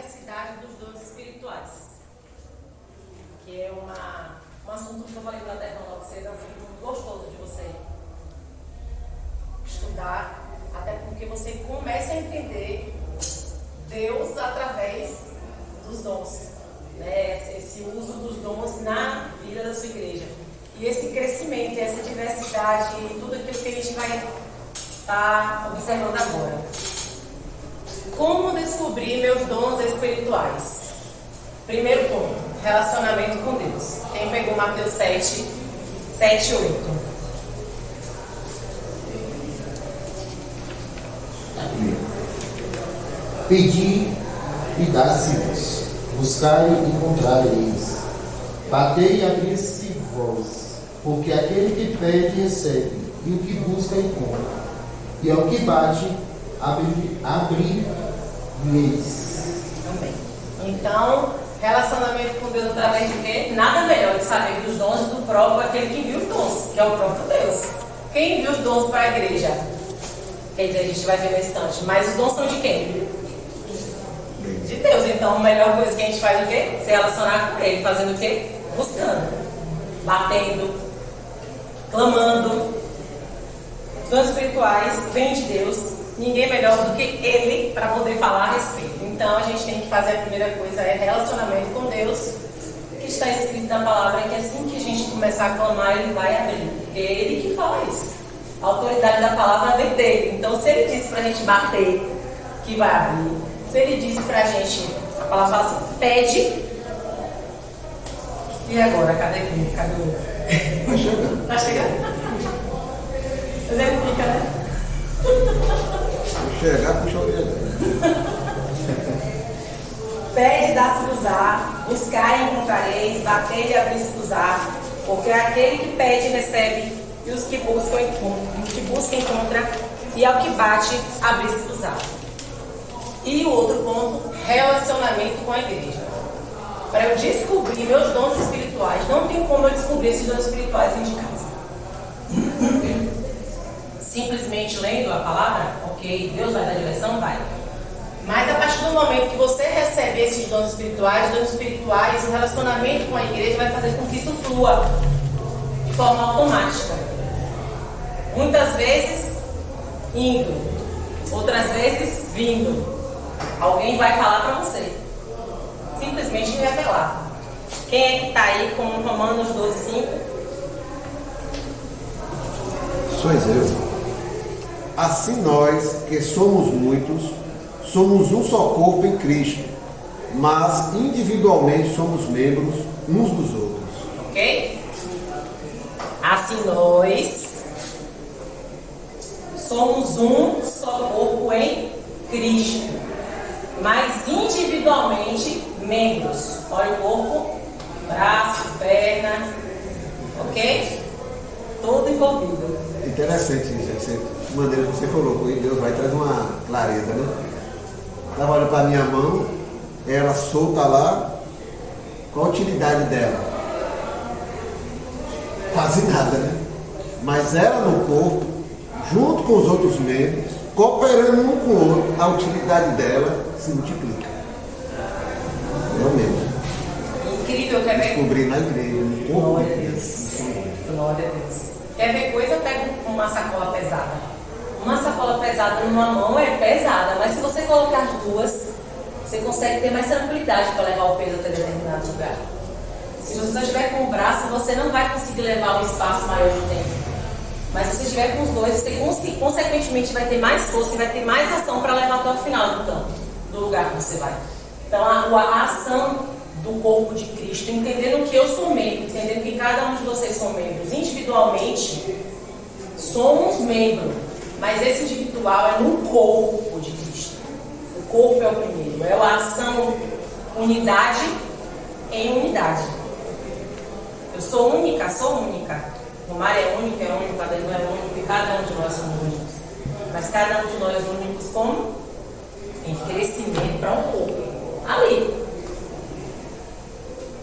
diversidade dos dons espirituais, que é um assunto que eu falei para a Devon logo cedo, é um assunto muito gostoso de você estudar, até porque você começa a entender Deus através dos dons, né? Esse uso dos dons na vida da sua igreja. E esse crescimento, essa diversidade, tudo aquilo que a gente vai estar observando agora. Como descobrir meus dons espirituais? Primeiro ponto, relacionamento com Deus. Quem pegou Mateus 7, 8? Pedi e dá-se-vos, buscai e encontrareis, batei e abri-se-vos, porque aquele que pede recebe, e o que busca encontra, e ao que bate abrireis. Também. Então, relacionamento com Deus através de quê? Nada melhor de saber dos dons do próprio aquele que envia os dons, que é o próprio Deus. Quem envia os dons para a igreja? Quer dizer, a gente vai ver no instante, mas os dons são de quem? De Deus. Então a melhor coisa que a gente faz é o quê? Se relacionar com Ele, fazendo o quê? Buscando, batendo, clamando. Os dons espirituais vêm de Deus, ninguém melhor do que Ele para poder falar a respeito. Então a gente tem que fazer a primeira coisa, é relacionamento com Deus, que está escrito na palavra, que assim que a gente começar a clamar, Ele vai abrir. É Ele que fala isso. A autoridade da palavra vem dele. Então se Ele disse para a gente bater, que vai abrir. Se Ele disse pra gente, a palavra fala assim, pede. E agora? Cadê ele? Cadê o outro? Vai chegando. Tá chegando? Mas ele fica, né? Vou chegar, puxa a orelha. Pede, dá-se-vos-á, buscar e encontrareis, bater e abrir-se-vos-á, porque aquele que pede recebe, e os que buscam encontram, e o que busca encontra, e ao que bate abrir-se-vos-á. E o outro ponto, relacionamento com a igreja. Para eu descobrir meus dons espirituais, não tem como eu descobrir esses dons espirituais dentro de casa. Simplesmente lendo a palavra, ok, Deus vai dar direção, vai. Mas a partir do momento que você recebe esses dons espirituais, o relacionamento com a igreja vai fazer com que isso flua de forma automática. Muitas vezes indo, outras vezes vindo. Alguém vai falar para você. Simplesmente revelar. Quem é que está aí com Romanos 12, 5? Sois eu. Assim nós, que somos muitos, somos um só corpo em Cristo, mas individualmente somos membros uns dos outros. Ok? Assim nós somos um só corpo em Cristo, mas individualmente membros. Olha o corpo, braço, perna, ok? Todo envolvido. Interessante isso, essa maneira que você colocou, e Deus vai trazer uma clareza, né? Estava olhando para a minha mão, ela solta lá, qual a utilidade dela? Quase nada, né? Mas ela no corpo, junto com os outros membros, cooperando um com o outro, a utilidade dela se multiplica. Eu mesmo. Incrível, quer ver? Descobri na igreja, no corpo. Glória a Deus. Glória a Deus. Quer ver coisa? Pega uma sacola pesada. Uma sacola pesada numa mão é pesada, mas se você colocar as duas, você consegue ter mais tranquilidade para levar o peso até determinado lugar. Se você só estiver com o braço, você não vai conseguir levar um espaço maior de tempo. Mas se você estiver com os dois, você consequentemente vai ter mais força e vai ter mais ação para levar até o final do campo, do lugar que você vai. Então a ação do corpo de Cristo, entendendo que eu sou membro, entendendo que cada um de vocês são membros individualmente, somos membros, mas esse individual é no corpo de Cristo. O corpo é o primeiro, é a ação unidade em unidade. Eu sou única, o Mário é único, o Adelino é único, e cada um de nós somos únicos. Mas cada um de nós é únicos como? Em crescimento para um corpo. Ali.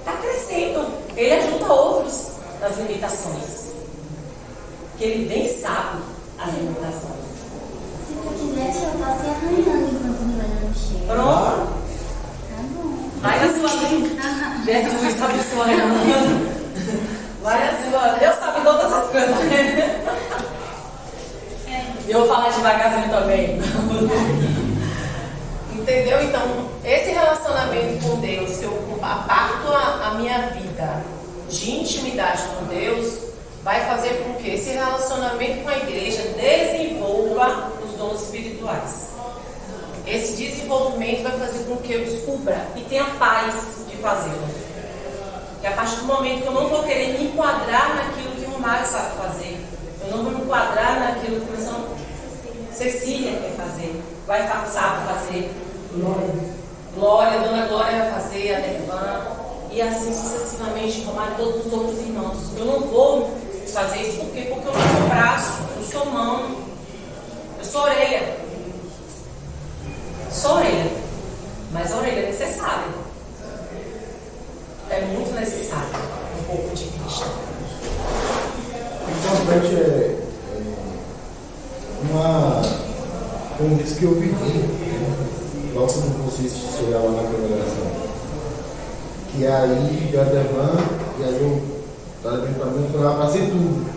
Está crescendo. Ele ajuda outros nas limitações. Porque ele bem sabe as limitações. Se tu quiser, eu posso ir arranhando enquanto me vai no cheiro. Pronto. Tá Jesus abençoando. Vai assim, ó, Deus sabe todas as coisas. E eu vou falar devagarzinho também. Entendeu? Então, esse relacionamento com Deus, que eu aparto a minha vida de intimidade com Deus, vai fazer com que esse relacionamento com a igreja desenvolva os dons espirituais. Esse desenvolvimento vai fazer com que eu descubra e tenha paz de fazê-lo. Porque a partir do momento que eu não vou querer me enquadrar naquilo que o Mário sabe fazer, eu não vou me enquadrar naquilo que a Cecília quer fazer, sabe fazer. Glória, a Dona Glória vai fazer, a Dervan, e assim sucessivamente, tomar todos os outros irmãos. Eu não vou fazer isso porque eu não sou braço, eu sou mão, eu sou orelha. Sou orelha, mas a orelha é necessária. É muito necessário um pouco de Cristo. Importante como disse que eu vivi, logo como vocês chegaram lá na congregação, que aí eu Adevan, e aí eu estava vindo para mim e falei, abracei tudo.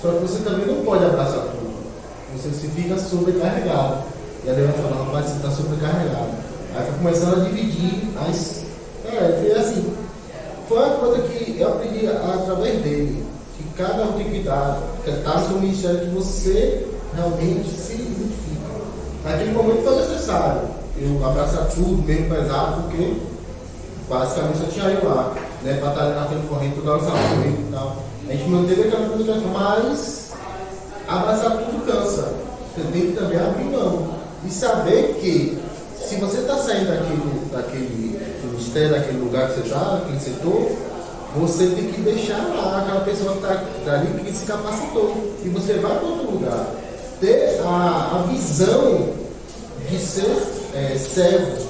Só que você também não pode abraçar tudo. Você se fica sobrecarregado. E a Adevan falou, rapaz, você está sobrecarregado. Aí foi começando a dividir as. Foi assim. Foi uma coisa que eu aprendi através dele. Que cada atividade, cada seu ministério que você realmente se identifica. Naquele momento foi necessário eu abraçar tudo, bem pesado, porque basicamente só tinha eu lá, né, para estar na frente correndo toda hora sabendo e tal. A gente manteve aquela comunicação, mas abraçar tudo cansa. Você tem que também abrir mão e saber que se você está saindo daquele ministério, daquele lugar que você está, daquele setor, você tem que deixar lá aquela pessoa que está ali que se capacitou e você vai para outro lugar. Ter a visão de ser servo,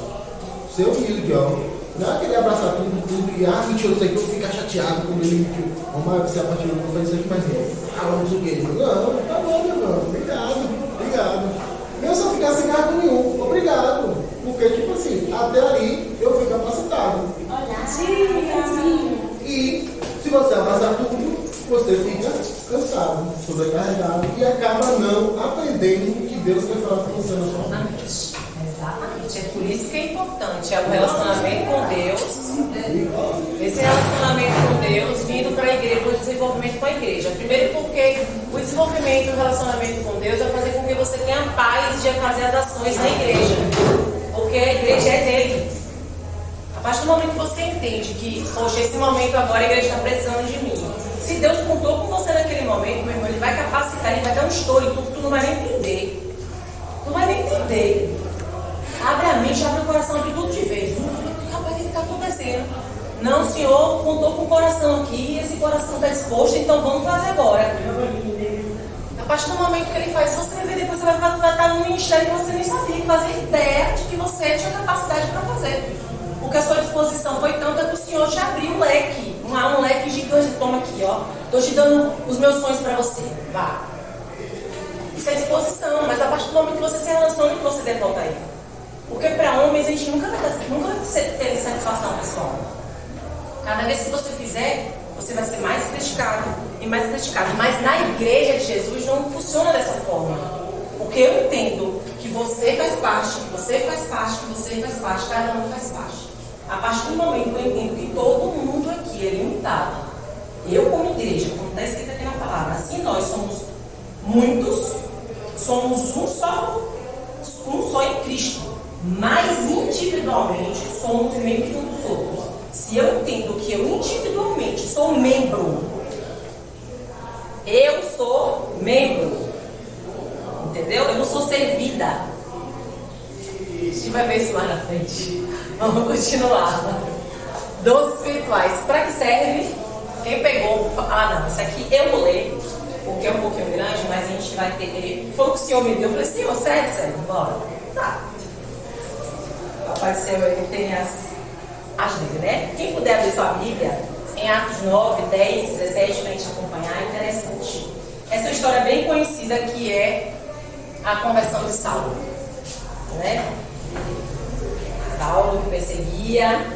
ser humilde, ó. Não é querer abraçar tudo e mentiu isso aqui, eu ficar chateado quando ele mentiu. Ô Mário, você apartiu, eu vou fazer isso aqui mais não. Não sei o que. Não, tá bom, meu irmão. Obrigado. Eu só ficar sem cargo nenhum. Obrigado. Porque, tipo assim, até ali eu fui capacitado. Sim. E se você abraçar tudo, você fica cansado, sobrecarregado e acaba não aprendendo o que Deus quer falar com você na sua vida. Exatamente. É por isso que é importante. É o relacionamento com Deus. Esse relacionamento com Deus vindo para a igreja, o desenvolvimento com a igreja. Primeiro porque o desenvolvimento e o relacionamento com Deus vai fazer com que você tenha paz de fazer as ações na igreja. Porque a igreja é dele. A partir do momento que você entende que, poxa, esse momento agora a igreja está precisando de mim. Se Deus contou com você naquele momento, meu irmão, Ele vai capacitar, Ele vai dar um estouro em tudo que tu não vai nem entender. Tu vai nem entender. Abre a mente, abre o coração de tudo de vez. Rapaz, o que está acontecendo? Não, o Senhor contou com o coração aqui, e esse coração está disposto, então vamos fazer agora. A partir do momento que Ele faz, você vai ver, depois você vai estar num ministério que você nem sabia, fazer ideia de que você tinha capacidade para fazer. Porque a sua disposição foi tanta que o Senhor te abriu um leque, um leque gigante. Toma aqui, ó. Estou te dando os meus sonhos para você. Vá. Isso é disposição, mas a partir do momento que você se relaciona, que você deve voltar aí. Porque para homens a gente nunca vai ter satisfação pessoal. Cada vez que você fizer, você vai ser mais criticado e mais criticado. Mas na igreja de Jesus não funciona dessa forma. Porque eu entendo que você faz parte, que você faz parte, que você faz parte, cada um faz parte. A partir do momento que eu entendo que todo mundo aqui é limitado, eu como igreja, como está escrito aqui na palavra, assim nós somos muitos, somos um só em Cristo, mas individualmente somos membros uns dos outros. Se eu entendo que eu individualmente sou membro, eu sou membro, entendeu? Eu não sou servida. A gente vai ver isso lá na frente. Vamos continuar. Dons espirituais. Para que serve? Quem pegou? Não, isso aqui eu vou ler, porque é um pouquinho grande, mas a gente vai ter. Foi o que o Senhor me deu. Eu falei, Senhor, sério, bora. Tá. Apareceu aí, tem as dicas, né? Quem puder abrir sua Bíblia, em Atos 9, 10, 17, para a gente acompanhar, é interessante. Essa é uma história bem conhecida que é a conversão de Saulo, né? Saulo que perseguia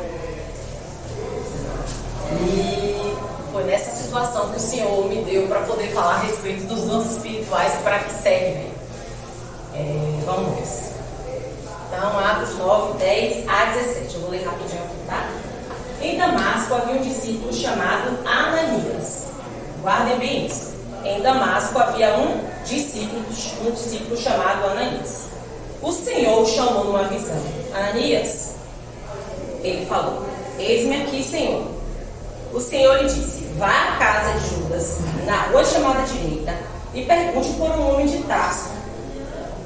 E foi nessa situação que o Senhor me deu para poder falar a respeito dos dons espirituais e para que servem. Vamos ver. Então, Atos 9, 10 a 17. Eu vou ler rapidinho aqui, tá? Em Damasco havia um discípulo chamado Ananias. Guardem bem isso. Em Damasco havia um discípulo chamado Ananias. O Senhor o chamou numa visão. Ananias, ele falou: eis-me aqui, Senhor. O Senhor lhe disse: vá à casa de Judas, na rua chamada direita, e pergunte por um homem de Tarso,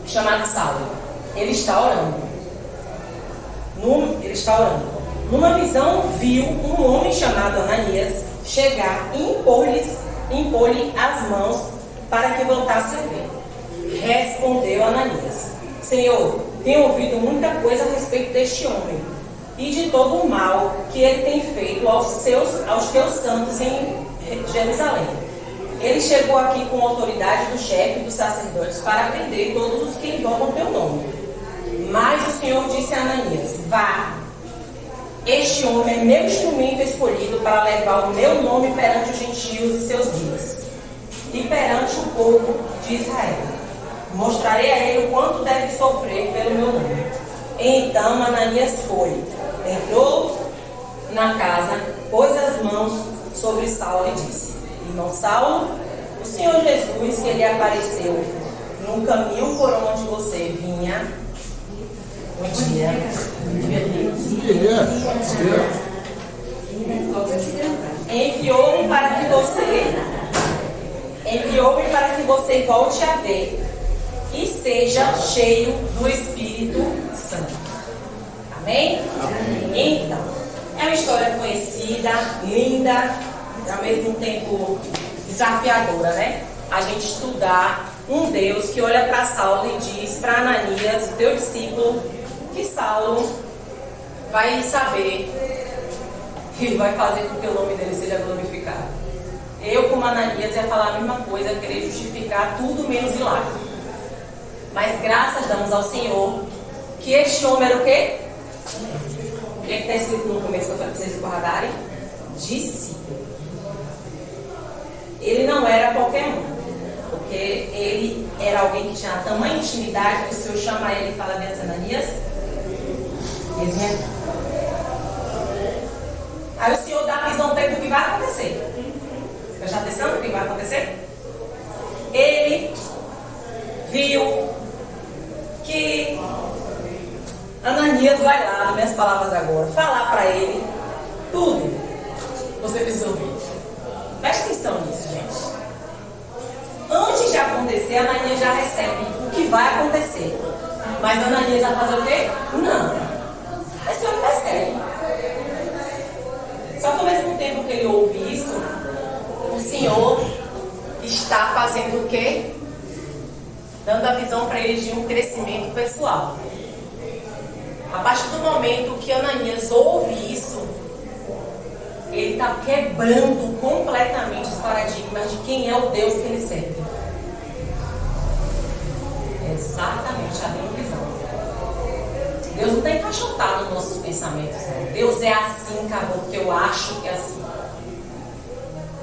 chamado Saulo. Ele está orando. Numa visão, viu um homem chamado Ananias chegar e impor-lhe as mãos para que voltasse a ver. Respondeu Ananias: Senhor, tenho ouvido muita coisa a respeito deste homem e de todo o mal que ele tem feito aos teus santos em Jerusalém. Ele chegou aqui com a autoridade do chefe dos sacerdotes para prender todos os que invocam teu nome. Mas o Senhor disse a Ananias: vá, este homem é meu instrumento escolhido para levar o meu nome perante os gentios e seus reis, e perante o povo de Israel. Mostrarei a ele o quanto deve sofrer pelo meu nome. Então Ananias foi, entrou na casa, pôs as mãos sobre Saulo e disse: irmão Saulo, o Senhor Jesus, que lhe apareceu no caminho por onde você vinha, enviou-me para que você volte a ver e seja cheio do Espírito Santo. Amém? Então, é uma história conhecida, linda, ao mesmo tempo desafiadora, né? A gente estudar um Deus que olha para Saulo e diz para Ananias, o teu discípulo, que Saulo vai saber e vai fazer com que o nome dele seja glorificado. Eu, como Ananias, ia falar a mesma coisa, querer justificar tudo menos Hilário. Mas graças damos ao Senhor que este homem era o quê? O que está escrito no começo que eu falei para vocês guardarem? Discípulo. Ele não era qualquer um, porque ele era alguém que tinha tamanha intimidade que o Senhor chama ele e fala dentro de Ananias. Aí o Senhor dá a visão dele do que vai acontecer. Presta atenção no que vai acontecer? Ele viu que Ananias vai lá, nas minhas palavras agora, falar para ele tudo que você precisa ouvir. Presta atenção nisso, gente. Antes de acontecer, Ananias já recebe o que vai acontecer. Mas Ananias vai fazer o quê? Não. Esse homem percebe. Só que ao mesmo tempo que ele ouve isso, o Senhor está fazendo o quê? Dando a visão para ele de um crescimento pessoal. A partir do momento que Ananias ouve isso, ele está quebrando completamente os paradigmas de quem é o Deus que ele serve. Exatamente, abrindo visão. Deus não está encaixotado nos nossos pensamentos. Não. Deus é assim, acabou, porque eu acho que é assim.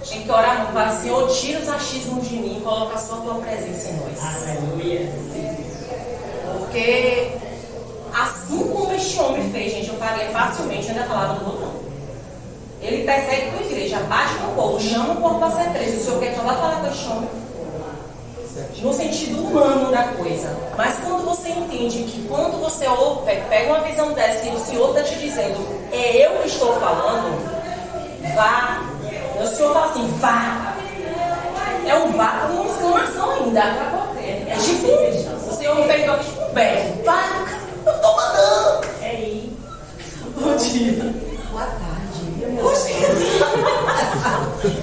Tem que orar muito para o Senhor, tira os achismos de mim e coloca só a tua presença em nós. Aleluia. Porque assim como este homem fez, gente, eu faria facilmente, eu ainda falava do outro não. Ele persegue com a igreja, bate no povo, chama o povo para ser preso. O Senhor quer lá falar com este homem. No sentido humano da coisa. Mas quando você entende que quando você pega uma visão dessa e o Senhor está te dizendo, é eu que estou falando, vá. O Senhor fala assim, vá. É um vá com uma exclamação ainda. É tipo, o Senhor me pegou aqui com o berro. Vá, eu estou mandando. É aí. Bom dia. Boa tarde.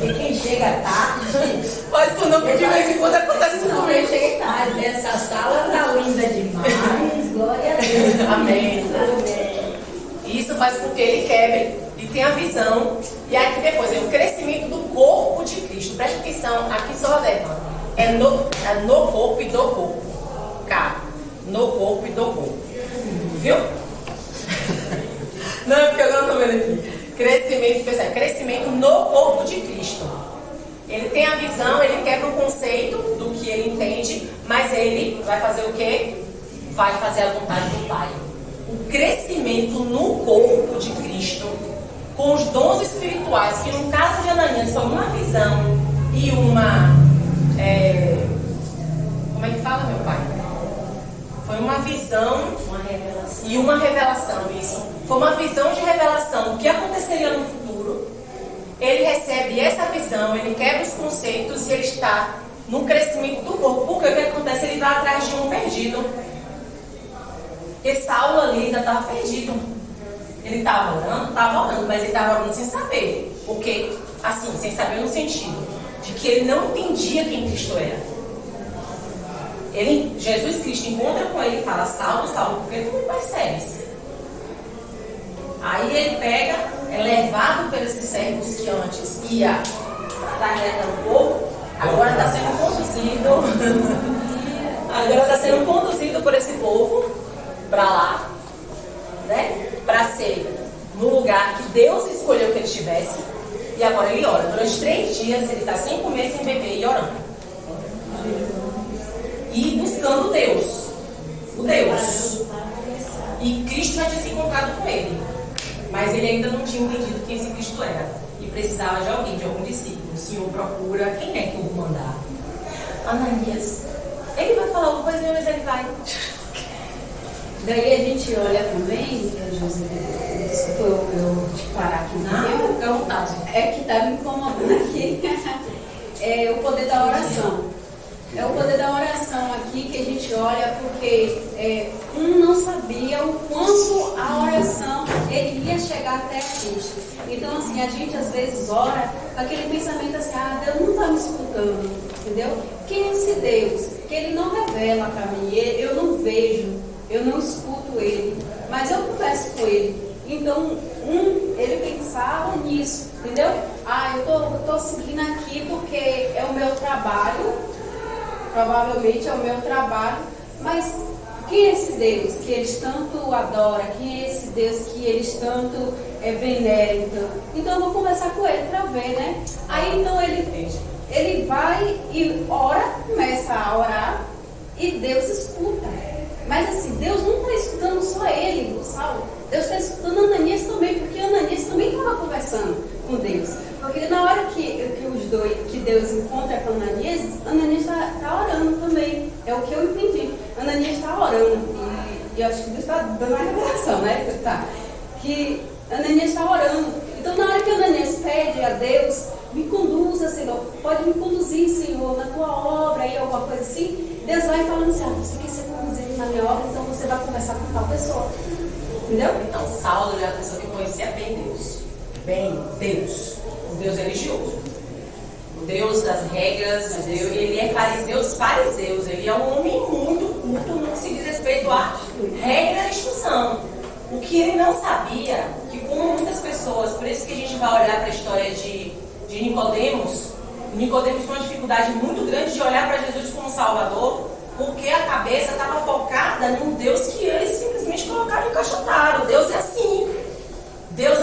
E quem chega tarde, pode isso não, porque de vez em quando acontece isso comigo. Chega tarde, essa sala está linda demais, glória a Deus. Amém. Amém. Isso faz com que ele quebre e tenha visão. E aqui depois é o crescimento do corpo de Cristo. Presta atenção, aqui só leva. É no corpo e do corpo. Cá. No corpo e do corpo. Viu? Não, porque agora eu tô vendo aqui. Crescimento, percebe? Crescimento no corpo de Cristo. Ele tem a visão, ele quebra o conceito do que ele entende, mas ele vai fazer o quê? Vai fazer a vontade do Pai. O crescimento no corpo de Cristo, com os dons espirituais, que no caso de Ananias foi uma visão e uma... como é que fala, meu pai? Foi uma visão e uma revelação, isso. Foi uma visão de revelação do que aconteceria no futuro. Ele recebe essa visão, ele quebra os conceitos e ele está no crescimento do corpo. Porque o que acontece? Ele vai atrás de um perdido. Porque Saulo ali ainda estava perdido. Ele estava orando, mas ele estava orando sem saber. Porque, assim, sem saber no sentido de que ele não entendia quem Cristo era. Jesus Cristo encontra com ele e fala: Saulo, Saulo, por que tu me persegues? Aí ele pega, é levado por esses servos que antes ia carregando o povo, agora está sendo conduzido por esse povo para lá, né? Para ser no lugar que Deus escolheu que ele estivesse. E agora ele ora. Durante 3 dias ele está sem comer, sem beber e orando. E buscando Deus. O Deus. E Cristo já tinha se encontrado com ele. Mas ele ainda não tinha entendido quem esse Cristo era. E precisava de alguém, de algum discípulo. O Senhor procura, quem é que eu vou mandar? Ananias. Ele vai falar alguma coisa, mas ele vai. Daí a gente olha também, José, desculpa eu te parar aqui. Não, fica à vontade. É que está me incomodando aqui. É o poder da oração. É o poder da oração aqui que a gente olha, porque não sabia o quanto a oração ele ia chegar até a gente. Então, assim, a gente às vezes ora com aquele pensamento assim: Deus não está me escutando, entendeu? Quem é esse Deus? Que ele não revela para mim, eu não vejo, eu não escuto ele, mas eu converso com ele. Então, ele pensava nisso, entendeu? Eu tô seguindo aqui porque é o meu trabalho. Provavelmente é o meu trabalho, mas quem é esse Deus que eles tanto adoram? Quem é esse Deus que eles tanto veneram? Então eu vou conversar com ele para ver, né? Aí então ele vai e ora, começa a orar e Deus escuta. Mas assim, Deus não está escutando só ele, o Saulo. Deus está escutando Ananias também, porque Ananias também estava conversando com Deus. Porque na hora que Deus encontra com Ananias está orando também. É o que eu entendi. Ananias está orando. E eu acho que Deus está dando a revelação, né? Que Ananias está orando. Então na hora que Ananias pede a Deus: me conduza, Senhor, pode me conduzir, Senhor, na tua obra, aí alguma coisa assim, Deus vai falando assim: você quer ser conduzido na minha obra, então você vai conversar com tal pessoa. Entendeu? Então Saulo era a pessoa que conhecia bem Deus. Bem Deus. O Deus religioso. O Deus das regras. Ele é fariseu dos fariseus. Ele é um homem muito culto no que se diz respeito à regra e instrução. O que ele não sabia, que como muitas pessoas, por isso que a gente vai olhar para a história de Nicodemos tem uma dificuldade muito grande de olhar para Jesus como Salvador, porque a cabeça estava focada num Deus que eles simplesmente colocaram e encaixotaram. Deus é assim. Deus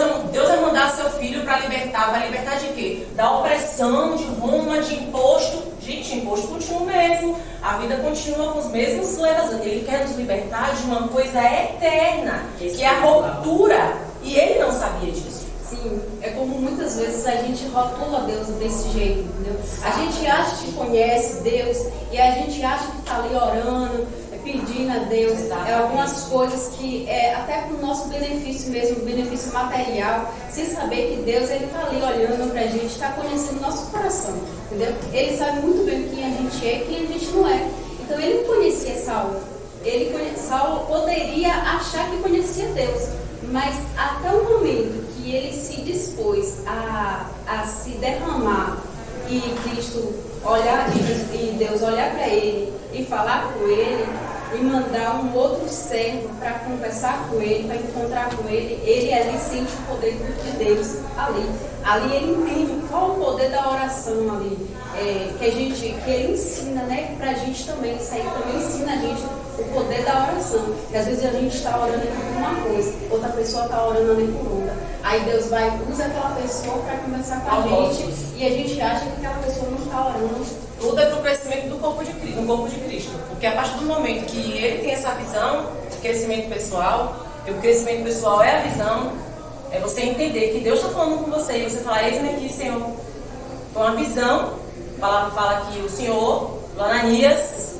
vai mandar seu filho para libertar. Vai libertar de quê? Da opressão, de Roma, de imposto. Gente, imposto continua o mesmo. A vida continua com os mesmos levas. Ele quer nos libertar de uma coisa eterna, que é a ruptura. E ele não sabia disso. Sim, é como muitas vezes a gente rotula Deus desse jeito, entendeu? A gente acha que conhece Deus e a gente acha que está ali orando, pedindo a Deus algumas coisas que até para o nosso benefício mesmo, benefício material, sem saber que Deus está ali olhando para a gente, está conhecendo o nosso coração, entendeu? Ele sabe muito bem quem a gente é e quem a gente não é. Então ele conhecia Saulo. Saulo poderia achar que conhecia Deus, mas até o momento que ele se dispôs a se derramar e Cristo olhar e Deus olhar para ele e falar com ele e mandar um outro servo para conversar com ele, para encontrar com ele, ele ali sente o poder de Deus ali ele entende qual o poder da oração ali, que ele ensina, né, pra gente também. Isso aí também ensina a gente o poder da oração, que às vezes a gente está orando por uma coisa, outra pessoa está orando ali por outra. Aí Deus usa aquela pessoa para conversar com a gente e a gente acha que aquela pessoa não está orando. Tudo é para o crescimento do corpo de Cristo. Porque a partir do momento que ele tem essa visão de crescimento pessoal, e o crescimento pessoal é a visão, é você entender que Deus está falando com você e você falar: eis-me aqui, Senhor. Foi uma visão. A palavra fala que o Senhor, o Ananias.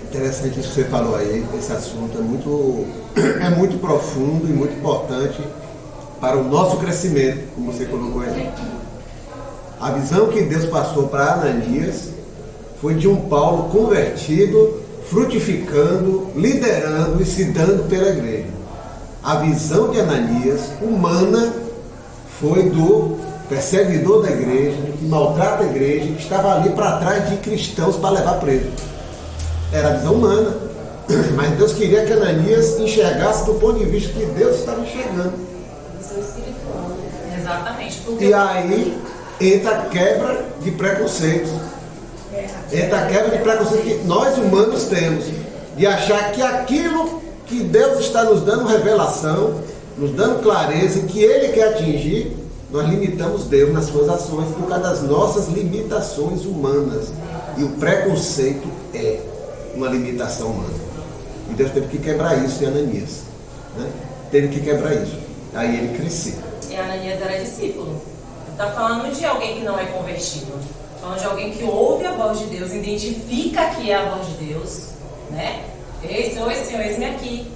Interessante isso que você falou aí. Esse assunto é muito profundo e muito importante para o nosso crescimento, como você colocou aí. A visão que Deus passou para Ananias foi de um Paulo convertido, frutificando, liderando e se dando pela igreja. A visão de Ananias, humana, foi do perseguidor da igreja, que maltrata a igreja, que estava ali para trás de cristãos para levar preso. Era a visão humana. Mas Deus queria que Ananias enxergasse do ponto de vista que Deus estava enxergando. Visão espiritual, né? Exatamente. E aí entra a quebra de preconceitos. Entra a quebra de preconceitos que nós humanos temos, de achar que aquilo que Deus está nos dando revelação, nos dando clareza e que Ele quer atingir, nós limitamos Deus nas suas ações por causa das nossas limitações humanas. E o preconceito é uma limitação humana. E Deus teve que quebrar isso em Ananias, né? Teve que quebrar isso. Aí ele cresceu. E Ananias era discípulo. Está falando de alguém que não é convertido. Falando de alguém que ouve a voz de Deus, identifica que é a voz de Deus, né? Ei, Senhor, eis-me aqui.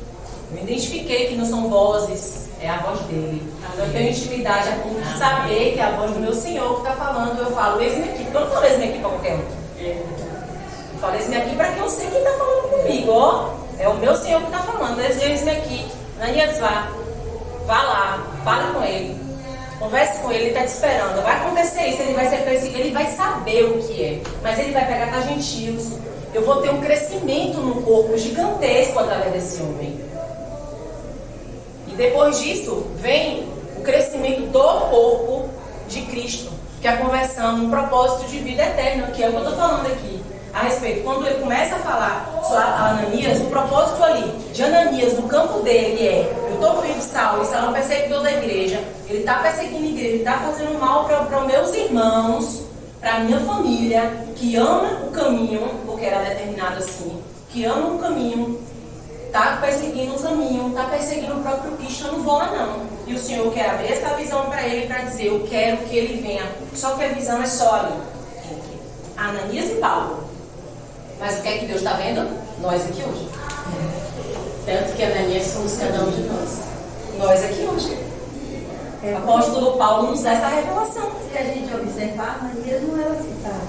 Eu identifiquei que não são vozes, é a voz dele. Eu tenho intimidade a ponto de saber que é a voz do meu Senhor que está falando. Eu falo, eis-me aqui. Porque eu não falo eis-me aqui para qualquer um. Eu falo eis-me aqui para quem eu sei que está falando comigo. Ó, é o meu Senhor que está falando. Eis-me aqui. Ananias, vá lá, fala com ele. Converse com ele, ele está te esperando. Vai acontecer isso, ele vai ser perseguido, ele vai saber o que é. Mas ele vai pegar para gentios. Eu vou ter um crescimento no corpo gigantesco através desse homem. E depois disso, vem o crescimento do corpo de Cristo, que é a conversão, um propósito de vida eterna, que é o que eu estou falando aqui. A respeito, quando ele começa a falar sobre Ananias, o propósito ali de Ananias no campo dele é: eu estou filho de Saulo, e Saulo é um perseguidor da igreja, ele está perseguindo a igreja, ele está fazendo mal para os meus irmãos, para a minha família, que ama o caminho, porque era determinado assim, que ama o caminho, está perseguindo o caminho, está perseguindo o próprio Cristo, eu não vou lá não. E o Senhor quer abrir essa visão para ele, para dizer: eu quero que ele venha. Só que a visão é só ali, entre Ananias e Paulo. Mas o que é que Deus está vendo? Nós aqui hoje. Tanto que Ananias somos cada um de nós. Nós aqui hoje. O apóstolo Paulo nos dá essa revelação. Se a gente observar, Ananias não era citado.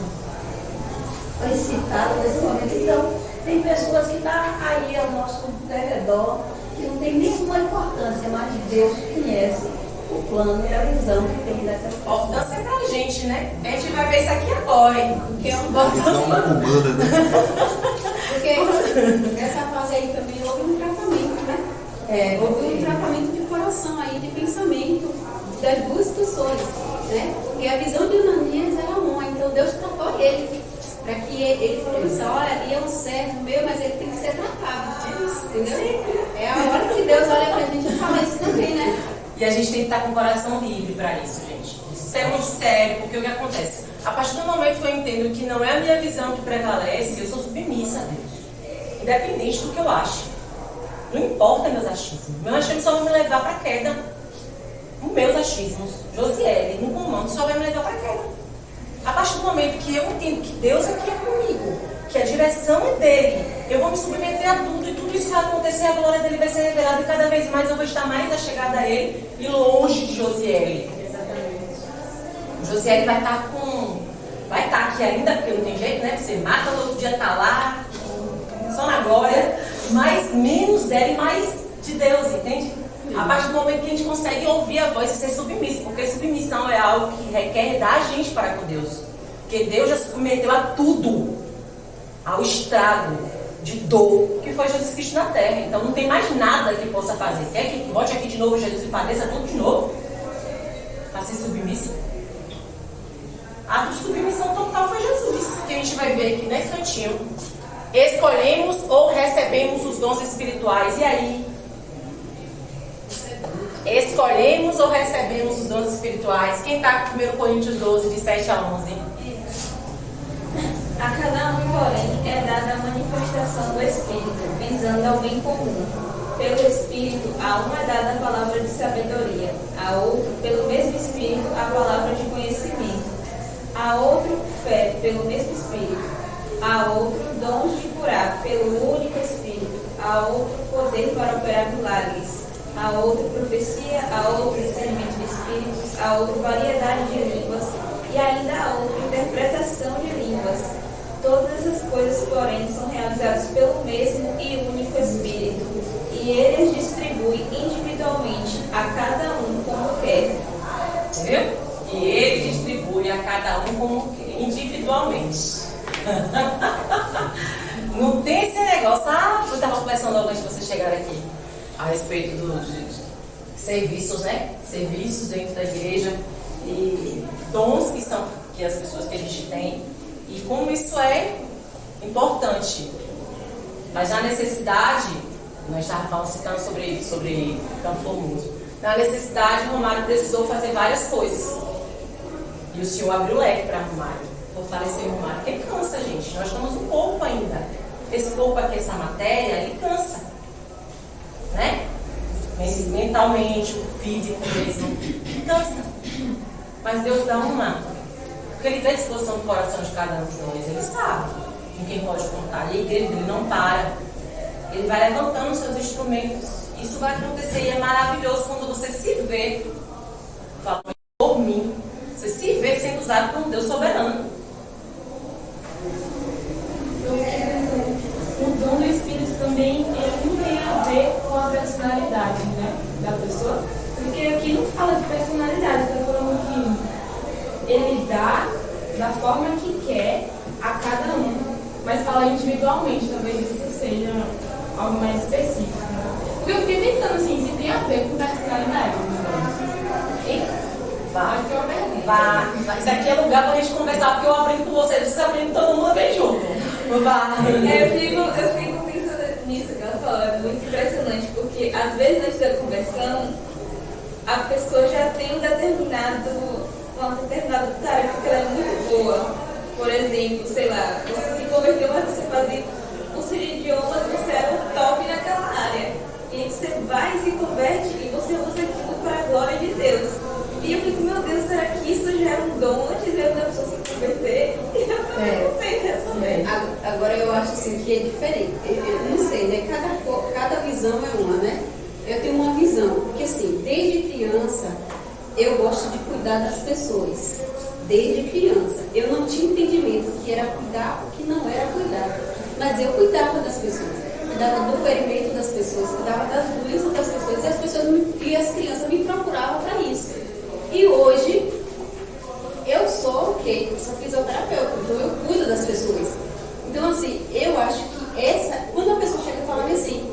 Foi citado nesse momento. Então, tem pessoas que estão aí ao nosso redor, que não tem nenhuma importância, mas Deus conhece o plano e a visão que tem dessa pessoa. Importância é pra gente, né? A gente vai ver isso aqui agora, hein? Porque é um Visão humana, né? Porque nessa fase aí também houve um tratamento, né? Houve um tratamento de coração aí, de pensamento das duas pessoas, né? Porque a visão de Ananias era uma, então Deus tratou ele, para que ele falou assim: olha, ali é um servo meu, mas ele tem que ser tratado, entendeu? É a hora que Deus olha pra gente e fala isso também, né? E a gente tem que estar com o coração livre para isso, gente. Isso é muito sério, porque o que acontece? A partir do momento que eu entendo que não é a minha visão que prevalece, eu sou submissa a Deus. Independente do que eu acho. Não importa meus achismos. Meus achismos só vão me levar para a queda. Os meus achismos, Josiele, no comando, só vai me levar para a queda. A partir do momento que eu entendo que Deus aqui é comigo, que a direção é dele, eu vou me submeter a tudo, e tudo isso vai acontecer, a glória dele vai ser revelada, e cada vez mais eu vou estar mais achegada a ele e longe de Josiele. Exatamente. Josiele vai estar aqui ainda, porque não tem jeito, né? Você mata, no outro dia está lá, só na glória, mas menos dela e mais de Deus, entende? A partir do momento que a gente consegue ouvir a voz e ser submisso, porque submissão é algo que requer da gente para com Deus. Porque Deus já submeteu a tudo, ao estrago de dor que foi Jesus Cristo na terra. Então não tem mais nada que possa fazer. Quer que volte aqui de novo Jesus e padeça tudo de novo? Para ser submisso? A submissão total foi Jesus, que a gente vai ver aqui nesse cantinho. Escolhemos ou recebemos os dons espirituais. E aí? escolhemos ou recebemos os dons espirituais? Quem está com 1 Coríntios 12, de 7 a 11? A cada um, porém, é dada a manifestação do Espírito, visando ao bem comum. Pelo Espírito, a um é dada a palavra de sabedoria, a outro, pelo mesmo Espírito, a palavra de conhecimento, a outro, fé, pelo mesmo Espírito, a outro, dons de curar, pelo único Espírito, a outro, poder para operar milagres, a outro, profecia, a outro, discernimento de espíritos, a outro, variedade de línguas, e ainda a outro, interpretação de línguas. Todas essas coisas, porém, são realizadas pelo mesmo e único Espírito, e ele as distribui individualmente a cada um como quer. Entendeu? E ele distribui a cada um como quer, individualmente. Não tem esse negócio. Eu estava conversando logo antes de vocês chegarem aqui a respeito de serviços, né? Serviços dentro da igreja e dons que as pessoas que a gente tem. E como isso é importante. Mas na necessidade, nós estávamos citando sobre Campo Formoso. Na necessidade, o Romário precisou fazer várias coisas. E o Senhor abriu o leque para Romário, fortalecer o Romário. Porque cansa, gente. Nós estamos um corpo ainda. Esse corpo aqui, essa matéria, ele cansa. Né? Mentalmente, o físico mesmo. Cansa. Mas Deus dá porque Ele vê a disposição do coração de cada um de nós. Ele sabe com quem pode contar. E a igreja dele não para. Ele vai levantando os seus instrumentos. Isso vai acontecer e é maravilhoso quando você se vê falando por mim. Você se vê sendo usado por um Deus soberano. O dom do Espírito também não tem a ver com a personalidade, né, da pessoa. Porque aqui não fala de personalidade, está falando que ele dá da forma que quer a cada um. Mas fala individualmente, talvez isso seja algo mais específico. Porque eu fiquei pensando assim, se tem a ver com personalidade. Vai. Isso aqui é lugar para a gente conversar, porque eu aprendo com vocês, vocês aprendem todo mundo bem junto. Eu fico pensando nisso que ela fala, é muito impressionante, porque às vezes nós estamos conversando, a pessoa já tem uma determinada tarefa que ela é muito boa. Por exemplo, sei lá, você se converteu, mas você fazia curso de idiomas, você era o top naquela área. E aí você vai, se converte e você usa aquilo para a glória de Deus. E eu fico, meu Deus, será que isso já era um dom antes de a pessoa se converter? E eu também não sei se responder. Agora eu acho assim que é diferente. Eu não sei, né? Cada visão é uma, né? Eu tenho uma visão, porque assim, desde criança eu gosto de cuidar das pessoas. Desde criança. Eu não tinha entendimento do que era cuidar, o que não era cuidar. Mas eu cuidava das pessoas. Cuidava do ferimento das pessoas, cuidava das doenças das pessoas. E as crianças me procuravam para isso. E hoje, eu sou o quê? Eu sou fisioterapeuta, então eu cuido das pessoas. Então, assim, eu acho que quando a pessoa chega e fala assim,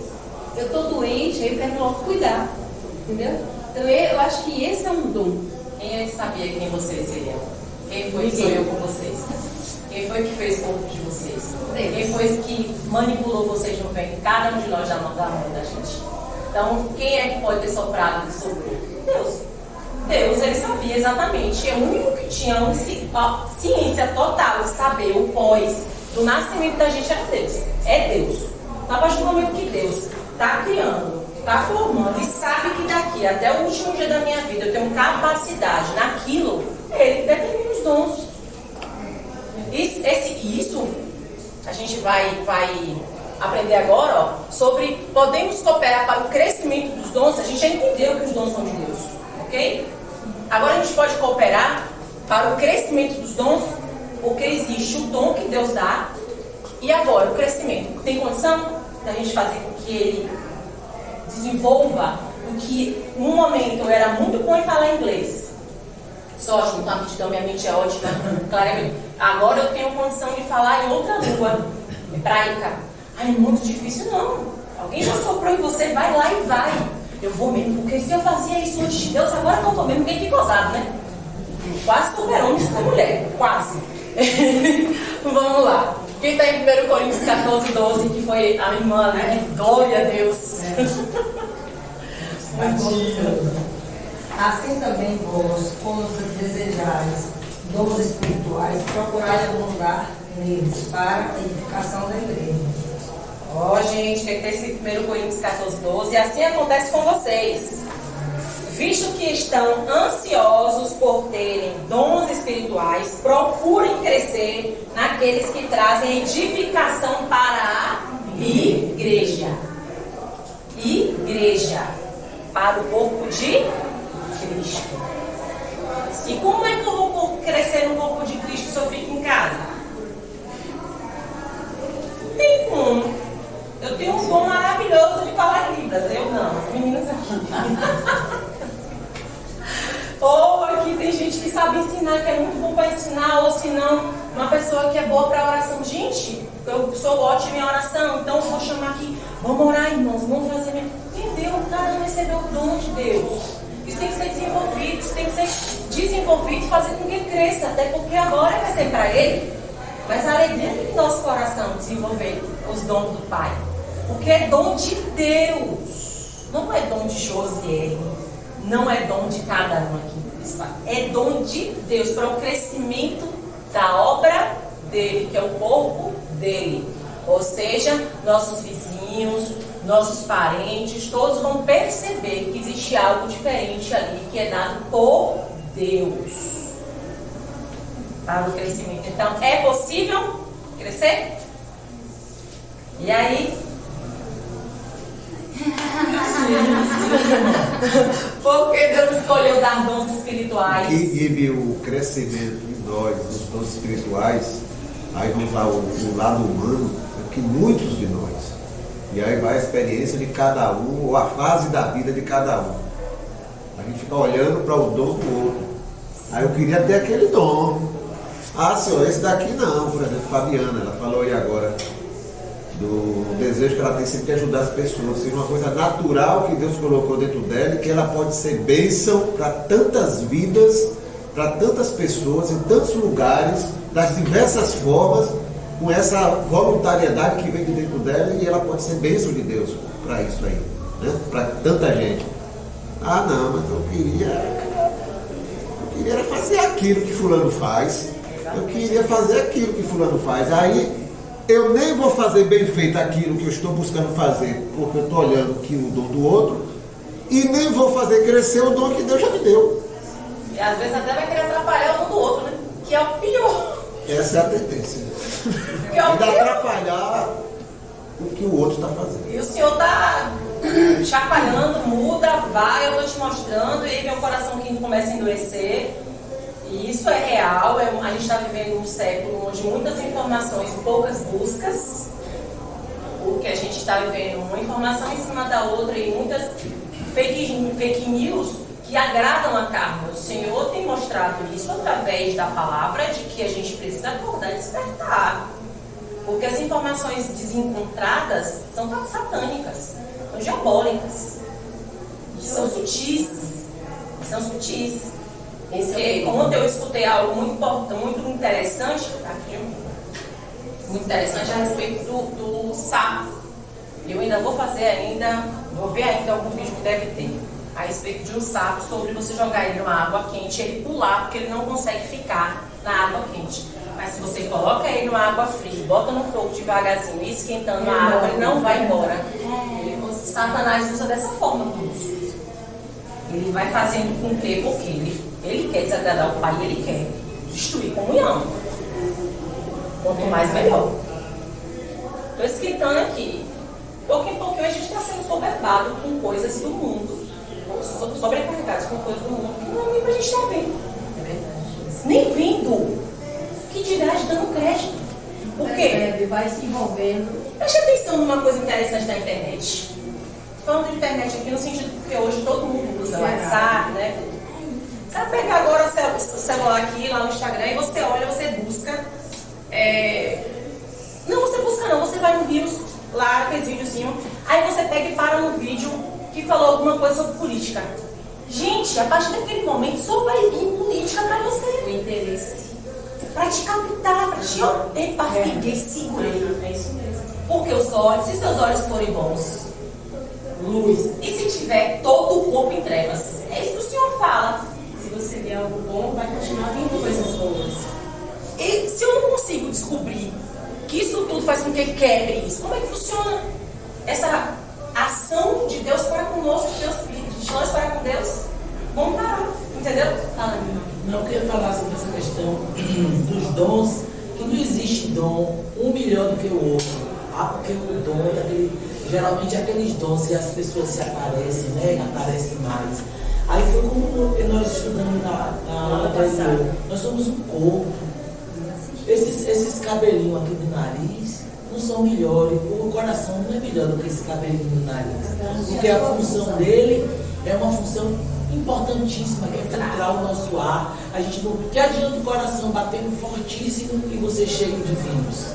eu tô doente, aí eu quero logo cuidar, entendeu? Então, eu acho que esse é um dom. Quem sabia quem vocês seriam? Quem foi que sonhou com vocês? Quem foi que fez o corpo de vocês? Quem foi que manipulou vocês no ventre? Cada um de nós da mão da gente. Então, quem é que pode ter soprado e sobrou? Deus, ele sabia exatamente. É o único que tinha a ciência total de saber o pós do nascimento da gente era Deus. É Deus. A partir do momento que Deus está criando, está formando e sabe que daqui até o último dia da minha vida eu tenho capacidade naquilo, ele determina os dons. Isso a gente vai aprender agora, ó, sobre podemos cooperar para o crescimento dos dons. A gente já entendeu que os dons são de Deus, ok? Agora a gente pode cooperar para o crescimento dos dons, porque existe o dom que Deus dá. E agora, o crescimento. Tem condição da gente fazer com que ele desenvolva o que, num momento, eu era muito bom em falar inglês. Só ótimo, tá? Então minha mente é ótima, claramente. Agora eu tenho condição de falar em outra língua hebraica. Ai, é muito difícil, não. Alguém já soprou em você, vai lá e vai. Eu vou mesmo, porque se eu fazia isso antes de Deus, agora que eu tô mesmo, ninguém fica ousado, né? Quase super-homem da mulher, quase. Vamos lá. Quem está em 1 Coríntios 14, 12, que foi a irmã, né? Glória a Deus. Assim também vós, quando desejais dons espirituais, procurai abundar neles para a edificação da igreja. Ó, gente, tem que ter esse 1 Coríntios 14, 12. E assim acontece com vocês. Visto que estão ansiosos por terem dons espirituais, procurem crescer naqueles que trazem edificação para a igreja. Igreja. Para o corpo de Cristo. E como é que eu vou crescer no corpo de Cristo se eu fico em casa? Não tem como. Eu tenho um dom maravilhoso de falar Libras. Eu não, as meninas aqui. Ou aqui tem gente que sabe ensinar, que é muito bom para ensinar, ou se não, uma pessoa que é boa para oração. Gente, eu sou ótima em oração, então eu vou chamar aqui, vamos orar, irmãos, vamos fazer. Entendeu? Cada um recebeu o dom de Deus. Isso tem que ser desenvolvido, isso tem que ser desenvolvido e fazer com que ele cresça, até porque agora vai ser para ele, mas a alegria do nosso coração desenvolver os dons do Pai. Porque é dom de Deus, não é dom de Josiel. Não é dom de cada um aqui. É dom de Deus para o crescimento da obra dele, que é o corpo dele. Ou seja, nossos vizinhos, nossos parentes, todos vão perceber que existe algo diferente ali, que é dado por Deus para o crescimento. Então, é possível crescer? E aí? Porque Deus escolheu dar dons espirituais. Que guie o crescimento em nós, dos dons espirituais, aí vamos lá, o lado humano, é que muitos de nós, e aí vai a experiência de cada um, ou a fase da vida de cada um. A gente fica olhando para o dom do outro. Aí eu queria ter aquele dom. Ah, senhor, esse daqui não, por exemplo, Fabiana, ela falou aí agora do desejo que ela tem sempre de ajudar as pessoas, seja uma coisa natural que Deus colocou dentro dela e que ela pode ser bênção para tantas vidas, para tantas pessoas, em tantos lugares, das diversas formas, com essa voluntariedade que vem de dentro dela, e ela pode ser bênção de Deus para isso aí, né? Para tanta gente. Ah não, mas eu queria era fazer aquilo que fulano faz, eu queria fazer aquilo que fulano faz, aí eu nem vou fazer bem feito aquilo que eu estou buscando fazer, porque eu estou olhando que o dom do outro, e nem vou fazer crescer o dom que Deus já me deu. E às vezes até vai querer atrapalhar o dom do outro, né? Que é o pior. Essa é a tendência. Que é o Ainda pior. atrapalhar o que o outro está fazendo. E o Senhor está chacoalhando, muda, vai, eu estou te mostrando, e aí vem o coração que começa a endurecer. E isso é real, a gente está vivendo um século onde muitas informações e poucas buscas, porque a gente está vivendo uma informação em cima da outra e muitas fake news que agradam a carne. O Senhor tem mostrado isso através da palavra, de que a gente precisa acordar e despertar. Porque as informações desencontradas são satânicas, são diabólicas, são sutis. São sutis. Porque ontem eu escutei algo muito importante, muito interessante, muito interessante a respeito do sapo. Eu ainda vou fazer vou ver ainda algum vídeo que deve ter, a respeito de um sapo, sobre você jogar ele numa água quente, ele pular, porque ele não consegue ficar na água quente. Mas se você coloca ele numa água fria, bota no fogo devagarzinho e esquentando a água, ele não vai embora. Satanás usa dessa forma tudo. Ele vai fazendo com que, porque ele quer desagradar o Pai, ele quer destruir a comunhão. Quanto mais, melhor. Estou escritando aqui. Pouco em pouquinho a gente está sendo soberbado com coisas do mundo. Sobrecarregados com coisas do mundo que não é nem para a gente estar vendo. Nem vindo. Que dirá de dando crédito. Por quê? Vai se envolvendo. Preste atenção numa coisa interessante da internet. Falando de internet aqui no sentido que hoje todo mundo usa WhatsApp, né? Você vai pegar agora o celular aqui, lá no Instagram, e você olha, você busca. Não, você busca não, você vai no Reels, lá, aquele videozinho, aí você pega e para no vídeo que falou alguma coisa sobre política. Gente, a partir daquele momento só vai vir política pra você. O interesse. Pra te captar, pra te epa, fiquei segurei. É isso mesmo. Porque os olhos, se seus olhos forem bons, luz, e se tiver todo o corpo em trevas, é isso que o Senhor fala. Se você vê algo bom, vai continuar vindo coisas boas. E se eu não consigo descobrir que isso tudo faz com que quebre isso, como é que funciona essa ação de Deus para conosco, de nós para com Deus? Vamos parar, entendeu? Fala, Não, eu queria falar sobre essa questão dos dons, que não existe dom um melhor do que o outro. Porque o dom é aquele, geralmente aqueles dons que as pessoas se aparecem, né? Aparecem mais. Aí foi como nós estudamos na aula passada. Nós somos um corpo. Esses cabelinhos aqui do nariz não são melhores. O coração não é melhor do que esse cabelinho do nariz. Porque a função dele é uma função importantíssima, que é filtrar o nosso ar. A gente não. Que adianta o coração batendo fortíssimo e você cheio de vírus?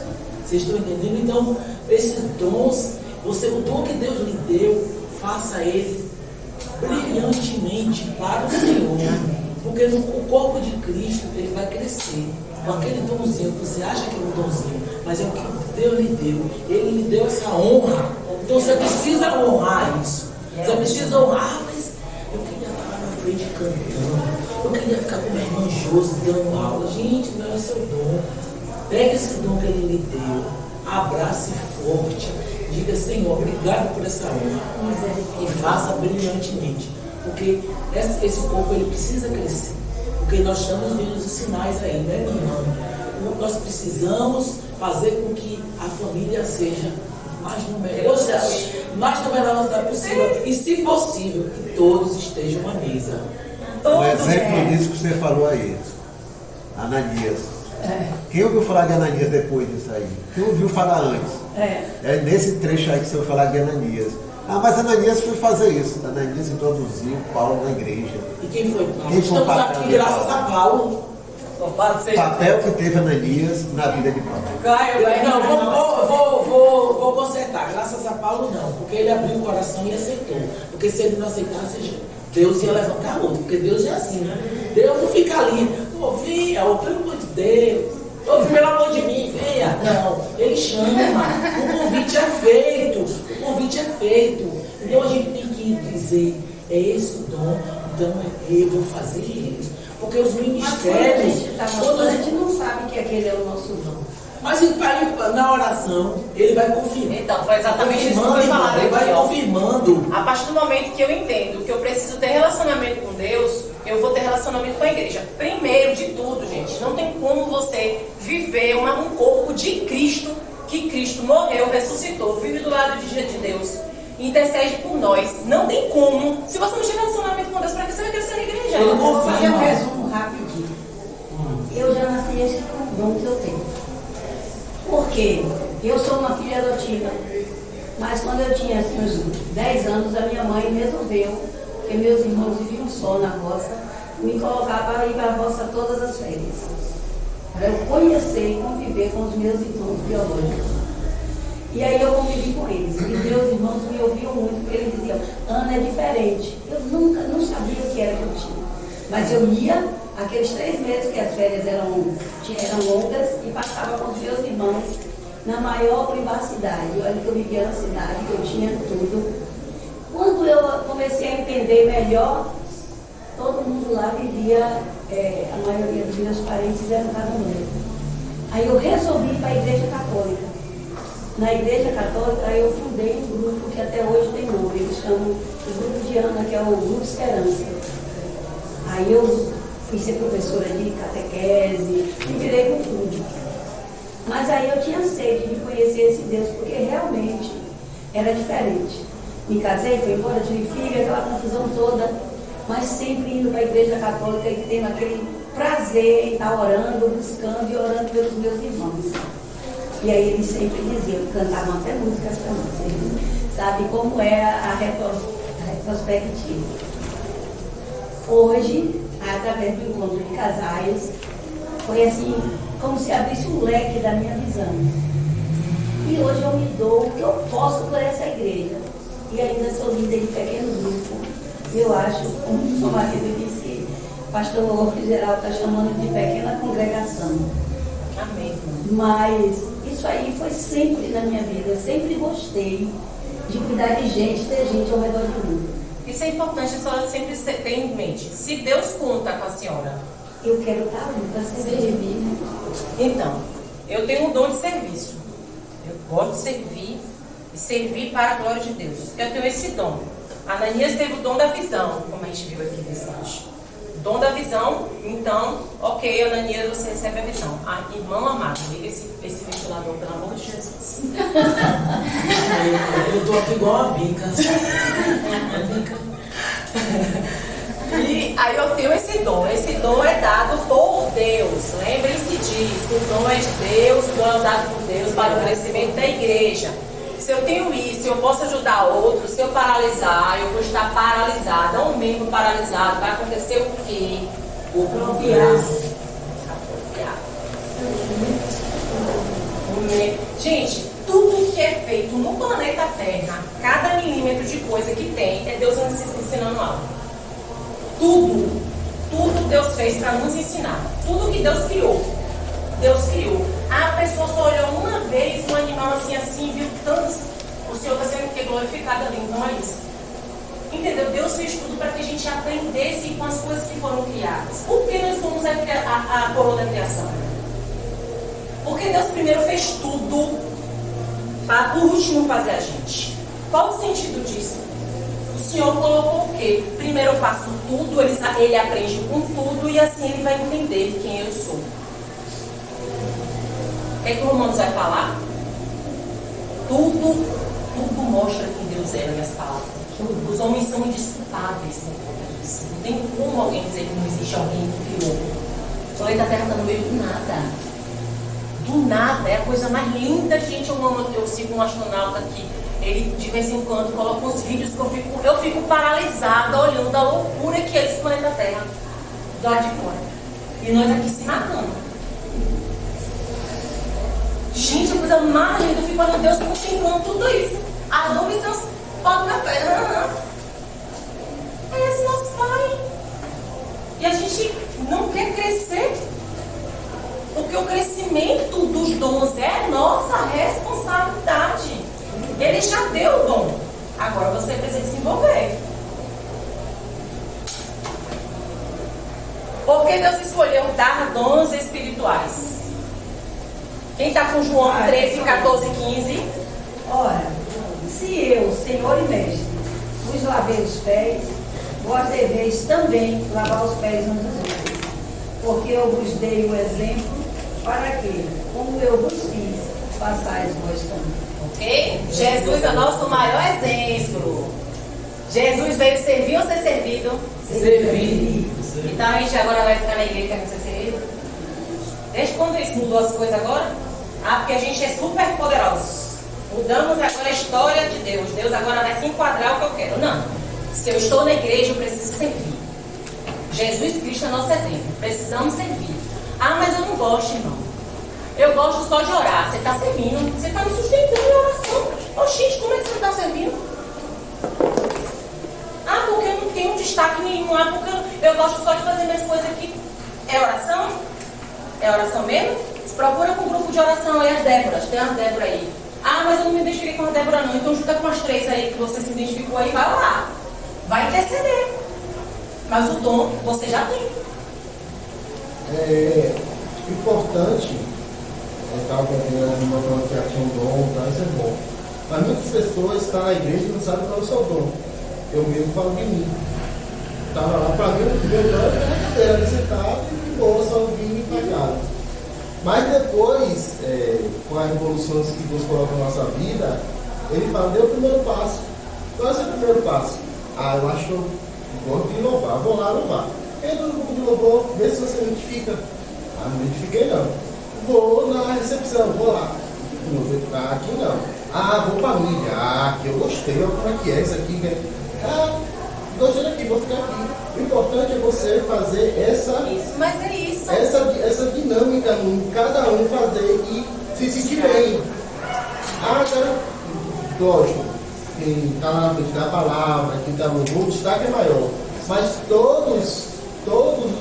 Vocês estão entendendo? Então, esses dons, o dom que Deus lhe deu, faça ele brilhantemente para o Senhor. Porque o corpo de Cristo, ele vai crescer. Com aquele donzinho que você acha que é um donzinho, mas é o que Deus lhe deu. Ele lhe deu essa honra. Então você precisa honrar isso. Você precisa honrar, mas eu queria estar lá na frente cantando. Eu queria ficar com o meu irmão Josi dando aula. Gente, não é o seu dom. Pega esse dom que ele lhe deu, abrace forte, diga: Senhor, obrigado por essa honra, e faça brilhantemente, porque esse corpo ele precisa crescer, porque nós estamos vendo os sinais aí, né, minha irmã? Nós precisamos fazer com que a família seja mais numerosa, possível, e se possível, que todos estejam à mesa. Um exemplo disso que você falou aí, Ananias. Quem ouviu falar de Ananias depois disso aí? Quem ouviu falar antes? É nesse trecho aí que você vai falar de Ananias. Ah, mas Ananias foi fazer isso. Ananias introduziu Paulo na igreja. E quem foi Paulo? Quem foi Estamos aqui graças a Paulo. O papel que teve Ananias na vida de Paulo. Não, vou consertar. Graças a Paulo não, porque ele abriu o coração e aceitou. Porque se ele não aceitasse, Deus ia levantar outro. Porque Deus é assim, né? Deus não fica ali, filha, pelo amor de Deus, pelo amor de mim, venha. Não, ele chama, o convite é feito. Então a gente tem que dizer: é esse o dom, então eu vou fazer isso. Porque os ministérios. A gente não sabe que aquele é o nosso dom. Mas na oração, ele vai confirmando. Então, foi exatamente isso que foi falado. Ele vai confirmando. A partir do momento que eu entendo que eu preciso ter relacionamento com Deus, eu vou ter relacionamento com a igreja. Primeiro de tudo, gente, não tem como você viver um corpo de Cristo, que Cristo morreu, ressuscitou, vive do lado de Deus, intercede por nós. Não tem como. Se você não tiver relacionamento com Deus, para que você vai crescer na igreja? Eu vou fazer um resumo rapidinho. Eu já nasci esse com o dom que eu tenho. Porque eu sou uma filha adotiva, mas quando eu tinha assim, uns 10 anos, a minha mãe resolveu, porque meus irmãos viviam só na roça, me colocar para ir para a roça todas as férias, para eu conhecer e conviver com os meus irmãos biológicos. E aí eu convivi com eles, e meus irmãos me ouviam muito, porque eles diziam: Ana, é diferente. Eu não sabia o que era que eu tinha, mas eu ia aqueles 3 meses que as férias eram longas e passava com os meus irmãos na maior privacidade. Olha que eu vivia na cidade, que eu tinha tudo. Quando eu comecei a entender melhor, todo mundo lá vivia, a maioria dos meus parentes eram católicos. Aí eu resolvi ir para a igreja católica. Na igreja católica eu fundei um grupo que até hoje tem nome, eles chamam o Grupo de Ana, que é o Grupo Esperança. Aí eu fui ser professora de catequese e virei com tudo. Mas aí eu tinha sede de conhecer esse Deus, porque realmente era diferente. Me casei, fui embora, tive filho, aquela confusão toda, mas sempre indo para a igreja católica e tendo aquele prazer em estar orando, buscando e orando pelos meus irmãos. E aí eles sempre diziam, cantavam até músicas para nós, sabe como é a retrospectiva. Hoje, através do encontro de casais, foi assim, como se abrisse um leque da minha visão. E hoje eu me dou o que eu posso por essa igreja. E ainda sou líder de pequeno grupo. Eu acho, como o meu marido disse, o pastor Orfe geral está chamando de pequena congregação. Amém. Mas isso aí foi sempre na minha vida. Eu sempre gostei de cuidar de gente, ter gente ao redor de mim. E Isso é importante, a senhora sempre ter em mente. Se Deus conta com a senhora. Eu quero estar ali para servir, né? Então, eu tenho um dom de serviço. Eu gosto de servir e servir para a glória de Deus. Eu tenho esse dom. Ananias teve o dom da visão, como a gente viu aqui nesse slide. Dom da visão, então, ok, Ananias, você recebe a visão. Ah, irmão amado, liga esse ventilador, pelo amor de Jesus. Eu tô aqui igual a bica. E aí eu tenho esse dom é dado por Deus, lembrem-se disso, o dom é de Deus, o dom é dado por Deus para o crescimento da igreja. Se eu tenho isso, eu posso ajudar outros, se eu paralisar, eu vou estar paralisada, um membro paralisado, vai acontecer o quê? O progresso. Gente, tudo que é feito no planeta Terra, cada milímetro de coisa que tem, é Deus nos ensinando algo. Tudo Deus fez para nos ensinar. Tudo que Deus criou. A pessoa só olhou uma vez um animal assim, viu tantos. O Senhor está sendo glorificado ali, então é isso. Entendeu? Deus fez tudo para que a gente aprendesse com as coisas que foram criadas. Por que nós somos a coroa da criação? Porque Deus primeiro fez tudo para por último fazer a gente. Qual o sentido disso? O Senhor colocou o quê? Primeiro eu faço tudo, ele aprende com tudo e assim ele vai entender quem eu sou. O que o Romanos vai falar? Tudo mostra quem Deus é nas minhas palavras. Os homens são indesculpáveis por conta disso. Não tem como alguém dizer que não existe alguém que criou. O planeta Terra está no meio do nada. Do nada, é a coisa mais linda, gente. Eu sigo um astronauta que ele de vez em quando coloca uns vídeos que eu fico paralisada olhando a loucura que é esse planeta Terra do lado de fora. E nós aqui se matando. Gente, a coisa mais linda, eu fico olhando Deus contemplando tudo isso. A nuvem são os pó na terra. É esse nosso Pai. E a gente não quer crescer. Porque o crescimento dos dons é nossa responsabilidade. Ele já deu o dom. Agora você precisa desenvolver. Por que Deus escolheu dar dons espirituais? Quem está com João 13, 14 e 15? Ora, se eu, Senhor e Mestre, vos lavei os pés, vós deveis também lavar os pés uns dos outros. Porque eu vos dei o exemplo para que, como eu vos fiz, façais vós também. Ok? Jesus é o nosso maior exemplo. Jesus veio servir ou ser servido? Servir. Então a gente agora vai ficar na igreja querendo ser servido? Desde quando isso mudou as coisas agora? Ah, porque a gente é super poderoso. Mudamos agora a história de Deus. Deus agora vai se enquadrar o que eu quero. Não. Se eu estou na igreja, eu preciso servir. Jesus Cristo é nosso exemplo. Precisamos servir. Ah, mas eu não gosto, irmão. Eu gosto só de orar. Você está servindo. Você está me sustentando em oração. Oxente, como é que você está servindo? Ah, porque eu não tenho destaque nenhum. Ah, porque eu gosto só de fazer minhas coisas aqui. É oração? É oração mesmo? Se procura com um grupo de oração aí as Déboras. Tem as Débora aí. Ah, mas eu não me identifiquei com a Débora não. Então junta com as 3 aí que você se identificou aí. Vai lá. Vai interceder. Mas o dom você já tem. É importante, eu estava falando que já tinha um dom, tá? Isso é bom. Mas muitas pessoas estão na igreja e não sabem qual é o seu dom. Eu mesmo falo de mim. Estava lá para mim, o meu dom era na cadeira, sentado e de boa, só ouvindo e pagado. Mas depois, com a revolução que Deus coloca na nossa vida, ele fala, dê o primeiro passo. Qual é o seu primeiro passo? Ah, eu acho que eu gosto de louvar, vou lá louvar. Entra no grupo de louvor, vê se você identifica. Ah, não identifiquei não. Vou na recepção, vou lá. Ah, aqui não. Ah, vou para a mídia. Ah, aqui eu gostei, olha como é que é isso aqui. Ah, gostei daqui, vou ficar aqui. O importante é você fazer Mas é isso. essa dinâmica, cada um fazer e se sentir bem. Ah, cara, lógico, quem está na frente da palavra, quem está no louvor, o destaque é maior. Mas todos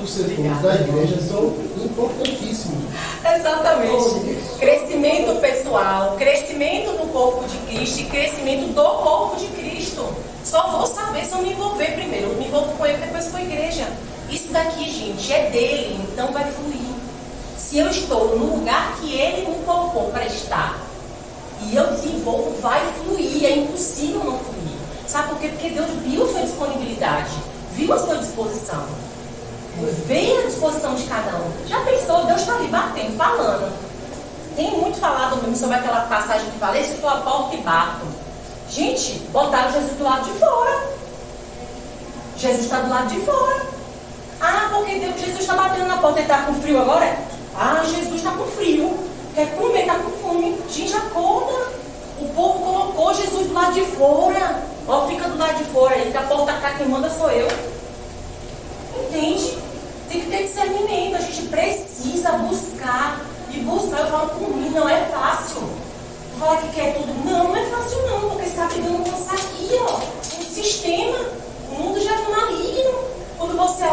os setores da igreja são importantíssimos. Exatamente. Crescimento pessoal, crescimento do corpo de Cristo e crescimento do corpo de Cristo. Só vou saber se eu me envolver primeiro. Eu me envolvo com ele, depois com a igreja. Isso daqui, gente, é dele, então vai fluir. Se eu estou no lugar que ele me colocou para estar e eu desenvolvo, vai fluir. É impossível não fluir. Sabe por quê? Porque Deus viu a sua disponibilidade, viu a sua disposição. Vê a disposição de cada um. Já pensou? Deus está ali batendo, falando. Tem muito falado mesmo sobre aquela passagem que fala: estou à porta e bato. Gente, botaram Jesus do lado de fora. Jesus está do lado de fora. Ah, porque Jesus está batendo na porta e está com frio agora? Ah, Jesus está com frio. Quer comer, está com fome. Gente, acorda. O povo colocou Jesus do lado de fora. Ó, fica do lado de fora aí, que a porta está, quem manda sou eu. Entende? Tem que ter discernimento. A gente precisa buscar. E buscar, eu falo por mim, não é fácil. Falar que quer tudo. Não é fácil não, porque você está pegando uma aqui, ó. Um sistema. O mundo já é maligno. Quando você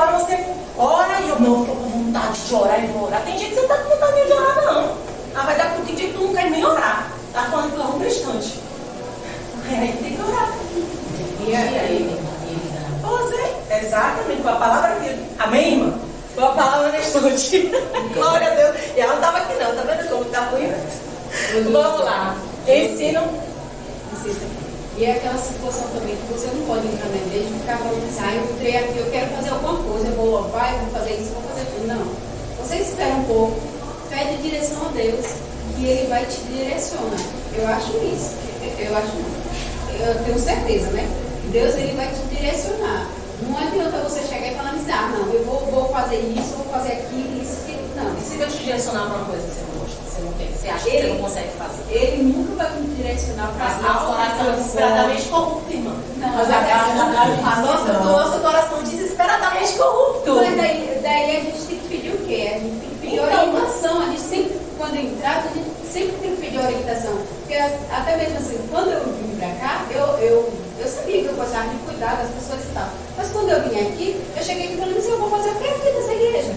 ora, e eu não estou com vontade de orar e vou orar. Tem dia que você não está com vontade de orar, não. Ah, vai dar por tem dia que tu não quer nem orar. Tá falando que tu é um prestante. Tem que orar. E aí? Você, exatamente, com a palavra dele. Amém, irmã? Com a palavra na estante. Glória a Deus. E ela não estava aqui não, tá vendo como está ruim? Vamos lá. Ensinam. E é aquela situação também que você não pode entrar na igreja e ficar falando assim: eu entrei aqui, eu quero fazer alguma coisa, eu vou louvar, eu vou fazer isso, eu vou fazer tudo. Não. Você espera um pouco, pede direção a Deus e Ele vai te direcionar. Eu acho isso. Eu tenho certeza, né? Deus, Ele vai te direcionar. Não adianta você chegar e falar assim: não, eu vou fazer isso, eu vou fazer aquilo, isso, aquilo. Não. E se Deus te direcionar para uma coisa que você não gosta, você não quer, você acha que você não consegue fazer? Ele nunca vai me direcionar para nosso coração desesperadamente corrupto, irmã. Não, mas nosso coração desesperadamente corrupto. Mas daí a gente tem que pedir o quê? A gente tem que pedir orientação. A gente sempre, quando entrar, a gente sempre tem que pedir orientação. Porque até mesmo assim, quando eu vim para cá, eu sabia que eu gostava de cuidar das pessoas e tal. Mas quando eu vim aqui, eu cheguei aqui falando assim: eu vou fazer o que aqui nessa igreja?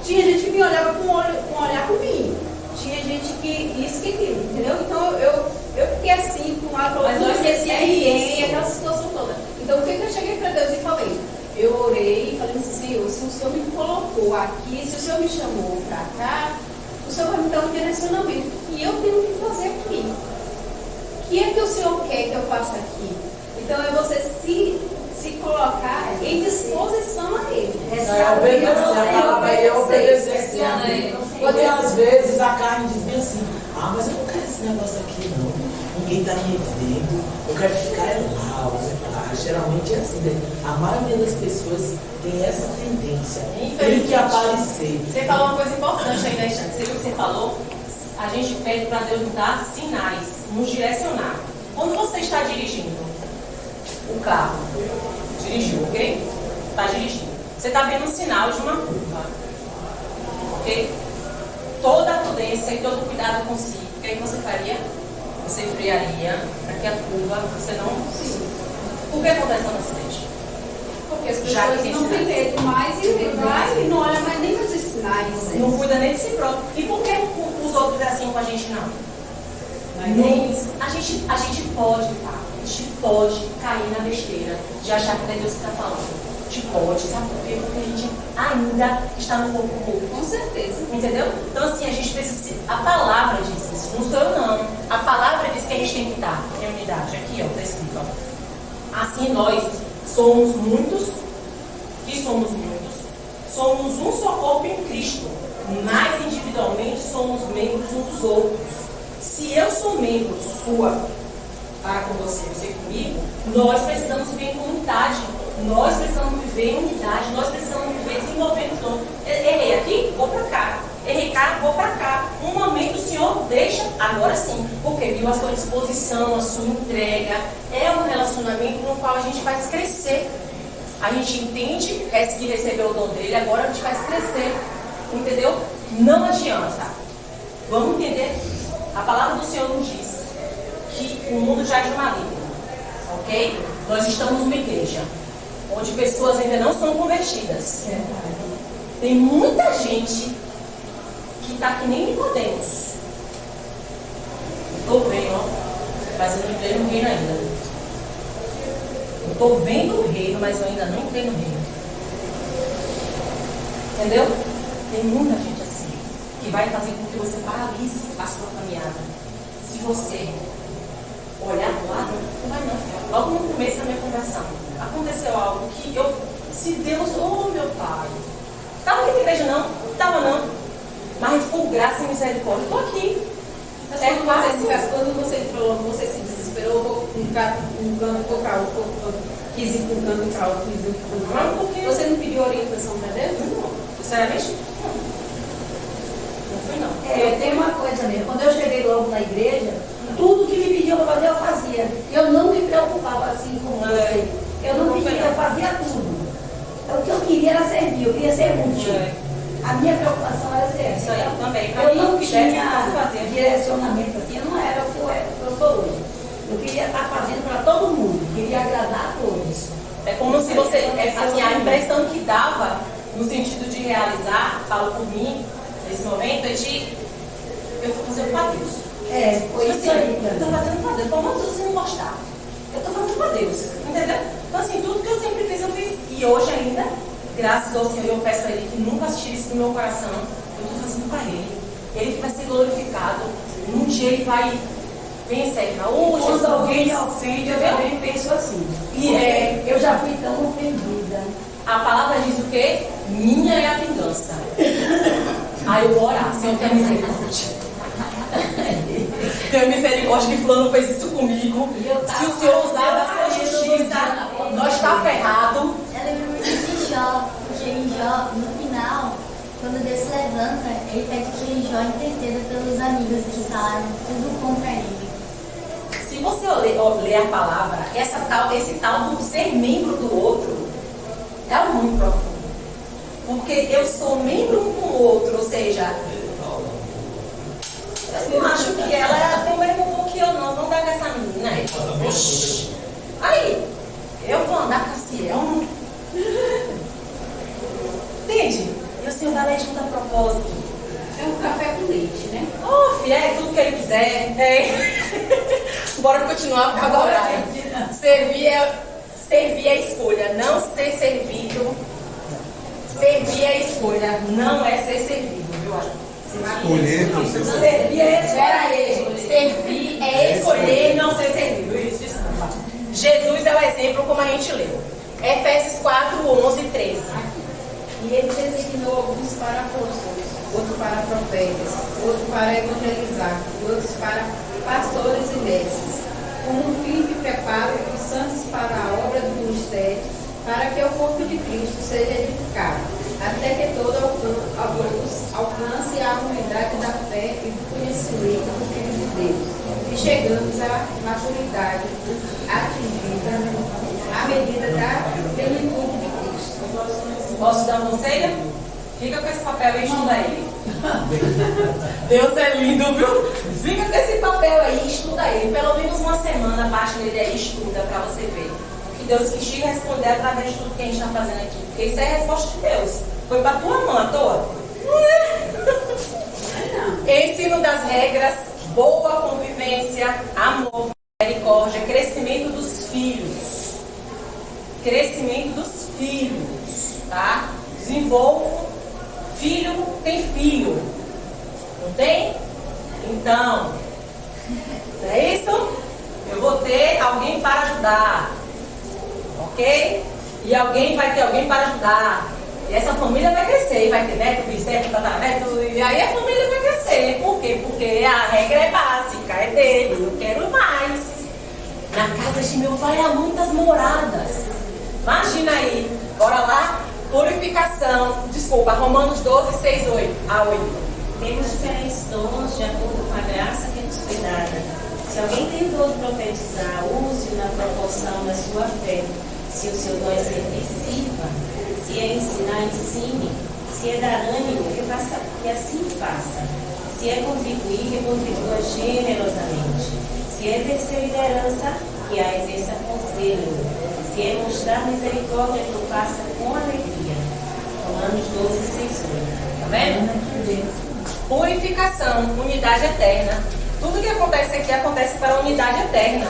Tinha gente que me olhava com um olhar ruim. Tinha gente que isso, que aquilo, entendeu? Então eu fiquei assim, com a mas não esquecia ninguém, aquela situação toda. Então o que eu cheguei para Deus e falei? Eu orei e falei assim: Senhor, se o Senhor me colocou aqui, se o Senhor me chamou para cá, o Senhor vai me dar um direcionamento. E eu tenho que fazer aqui. O que é que o Senhor quer que eu faça aqui? Então é você se colocar em disposição a Ele. É obedecer a Ele. Porque às vezes a carne diz bem assim: mas eu não quero esse negócio aqui não. Ninguém está me vendo. Eu quero ficar lá. Geralmente é assim, né? A maioria das pessoas tem essa tendência. Tem que aparecer. Você falou uma coisa importante aí, né, Xande? Você viu o que você falou? A gente pede para Deus nos dar sinais, nos direcionar. Quando você está dirigindo o carro, dirigiu, ok? Está dirigindo. Você está vendo um sinal de uma curva, ok? Toda a prudência e todo o cuidado consigo. O que você faria? Você frearia para que a curva você não... Por que acontece no acidente? Porque as pessoas não têm medo mais e vai e não olha mais nem os sinais. Não cuida nem de si próprio. E por que os outros assim com a gente não? Nem isso. A gente pode, tá? A gente pode cair na besteira de achar que é Deus que está falando. A gente pode, sabe por quê? Porque a gente ainda está no corpo morto. Com certeza. Entendeu? Então assim, a gente precisa... A palavra diz isso, não sou eu não. A palavra diz que a gente tem que estar em unidade. Aqui, ó, está escrito, ó. Assim nós somos muitos, somos um só corpo em Cristo, mas individualmente somos membros uns dos outros. Se eu sou membro sua, para com você, você comigo, nós precisamos viver em comunidade, nós precisamos viver em unidade, nós precisamos viver desenvolvendo todo. Errei aqui, vou para cá. Errei cá, vou para cá. Um momento o Senhor deixa, agora sim, porque viu a sua disposição, a sua entrega. É um relacionamento no qual a gente faz crescer. A gente entende que recebeu o dom dele, agora a gente faz crescer. Entendeu? Não adianta. Vamos entender? A palavra do Senhor nos diz que o mundo já é de maligno. Ok? Nós estamos numa igreja onde pessoas ainda não são convertidas. Tem muita gente que está que nem Nicodemos. Estou bem, ó. Mas eu não tenho ninguém ainda. Eu estou vendo o reino, mas eu ainda não entrei no reino. Entendeu? Tem muita gente assim, que vai fazer com que você paralise a sua caminhada. Se você olhar do lado, não vai não. Logo no começo da minha conversão, aconteceu algo que se Deus, oh meu Pai, estava aqui na igreja não? Não estava não. Mas por graça e misericórdia, estou aqui. Mas quando você falou, você se desesperou, vou um canto para outro, quis ir para um canto para outro, quis ir para um canto, porque você não pediu orientação para Deus? Não. Sinceramente, não foi não. Eu tenho uma coisa mesmo, quando eu cheguei logo na igreja, tudo que me pediam para fazer eu fazia. Eu não me preocupava assim com você. Eu não pedia, eu fazia tudo. O que eu queria era servir, eu queria ser útil. A minha preocupação era ser essa. Isso aí também. Eu não tinha direcionamento assim, eu não era o que eu sou hoje. Eu queria estar fazendo para todo mundo, queria agradar a todos. É como se você, assim, a impressão que dava, no sentido de realizar, falo por mim, nesse momento, é de eu estou fazendo para Deus. Foi isso aí. Eu estou fazendo para Deus, como se você não gostar. Eu estou fazendo para Deus, entendeu? Então, assim, tudo que eu sempre fiz, eu fiz. E hoje ainda, graças ao Senhor, eu peço a Ele que nunca tire isso do meu coração. Eu estou fazendo para Ele. Ele que vai ser glorificado. Um dia Ele vai vencer. Quando alguém me ofende, eu também penso assim. Eu já fui tão ofendida. A palavra diz o quê? Minha é a vingança. Aí eu vou orar, Senhor, tenha misericórdia. Tenha misericórdia que fulano fez isso comigo. Se o Senhor usar da sua justiça, nós está ferrado. Eu lembro muito de Jó, porque em Jó, no final, quando Deus se levanta, ele pede que Jó interceda pelos amigos que falaram tudo contra ele. Se você ler a palavra, esse tal do ser membro do outro é algo muito profundo. Porque eu sou membro um com o outro, ou seja, eu não acho que ela tem o mesmo bom que eu, não. Vamos dar com essa menina aí. Aí, eu vou andar com a Ciel. Entende? E o Senhor vai ler junto a propósito. É um café com leite, né? Oh, filha, é tudo que ele quiser. Bora continuar para agora. Servir é escolha, não ser servido. Servir é escolha, não é ser servido, viu? Escolher não ser servido. Servir é escolher. Servir é escolher não ser servido. Isso, desculpa. Jesus é o exemplo como a gente leu. Efésios 4, 11 e 13. E ele designou alguns para apóstolos, outros para profetas, outros para evangelizar, e outros para pastores e mestres, com um fim de preparo dos santos para a obra do ministério, para que o corpo de Cristo seja edificado, até que todo alcance a unidade da fé e do conhecimento do Filho de Deus, e chegamos à maturidade atingida à medida da plenitude de Cristo. Posso dar um conselho? Fica com esse papel e estuda ele. Deus é lindo, viu? Fica com esse papel aí e estuda ele. Pelo menos uma semana, baixa nele aí e estuda para você ver. Que Deus quis te responder através de tudo que a gente está fazendo aqui. Porque isso é a resposta de Deus. Foi para tua mão à toa? Ensino das regras, boa convivência, amor, misericórdia, crescimento dos filhos. Crescimento dos filhos, tá? Desenvolvo. Filho tem filho. Não tem? Então, não é isso? Eu vou ter alguém para ajudar. Ok? E alguém vai ter alguém para ajudar. E essa família vai crescer. Vai ter neto, bisneto, tataraneto. E aí a família vai crescer. Por quê? Porque a regra é básica. É dele. Eu quero mais. Na casa de meu pai há muitas moradas. Imagina aí. Bora lá. Purificação. Desculpa. Romanos 12, 6 a 8. Temos diferentes dons de acordo com a graça que nos foi dada. Se alguém tem o dom de profetizar, use-o na proporção da sua fé. Se o seu dom é servir, sirva. Se é ensinar, ensine. Se é dar ânimo, que assim faça. Se é contribuir, que contribua generosamente. Se é exercer liderança, que a exerça com zelo. Se é mostrar misericórdia, que o faça com alegria. Romanos 12, 6, 8. Tá vendo? Purificação, unidade eterna. Tudo que acontece aqui acontece para a unidade eterna.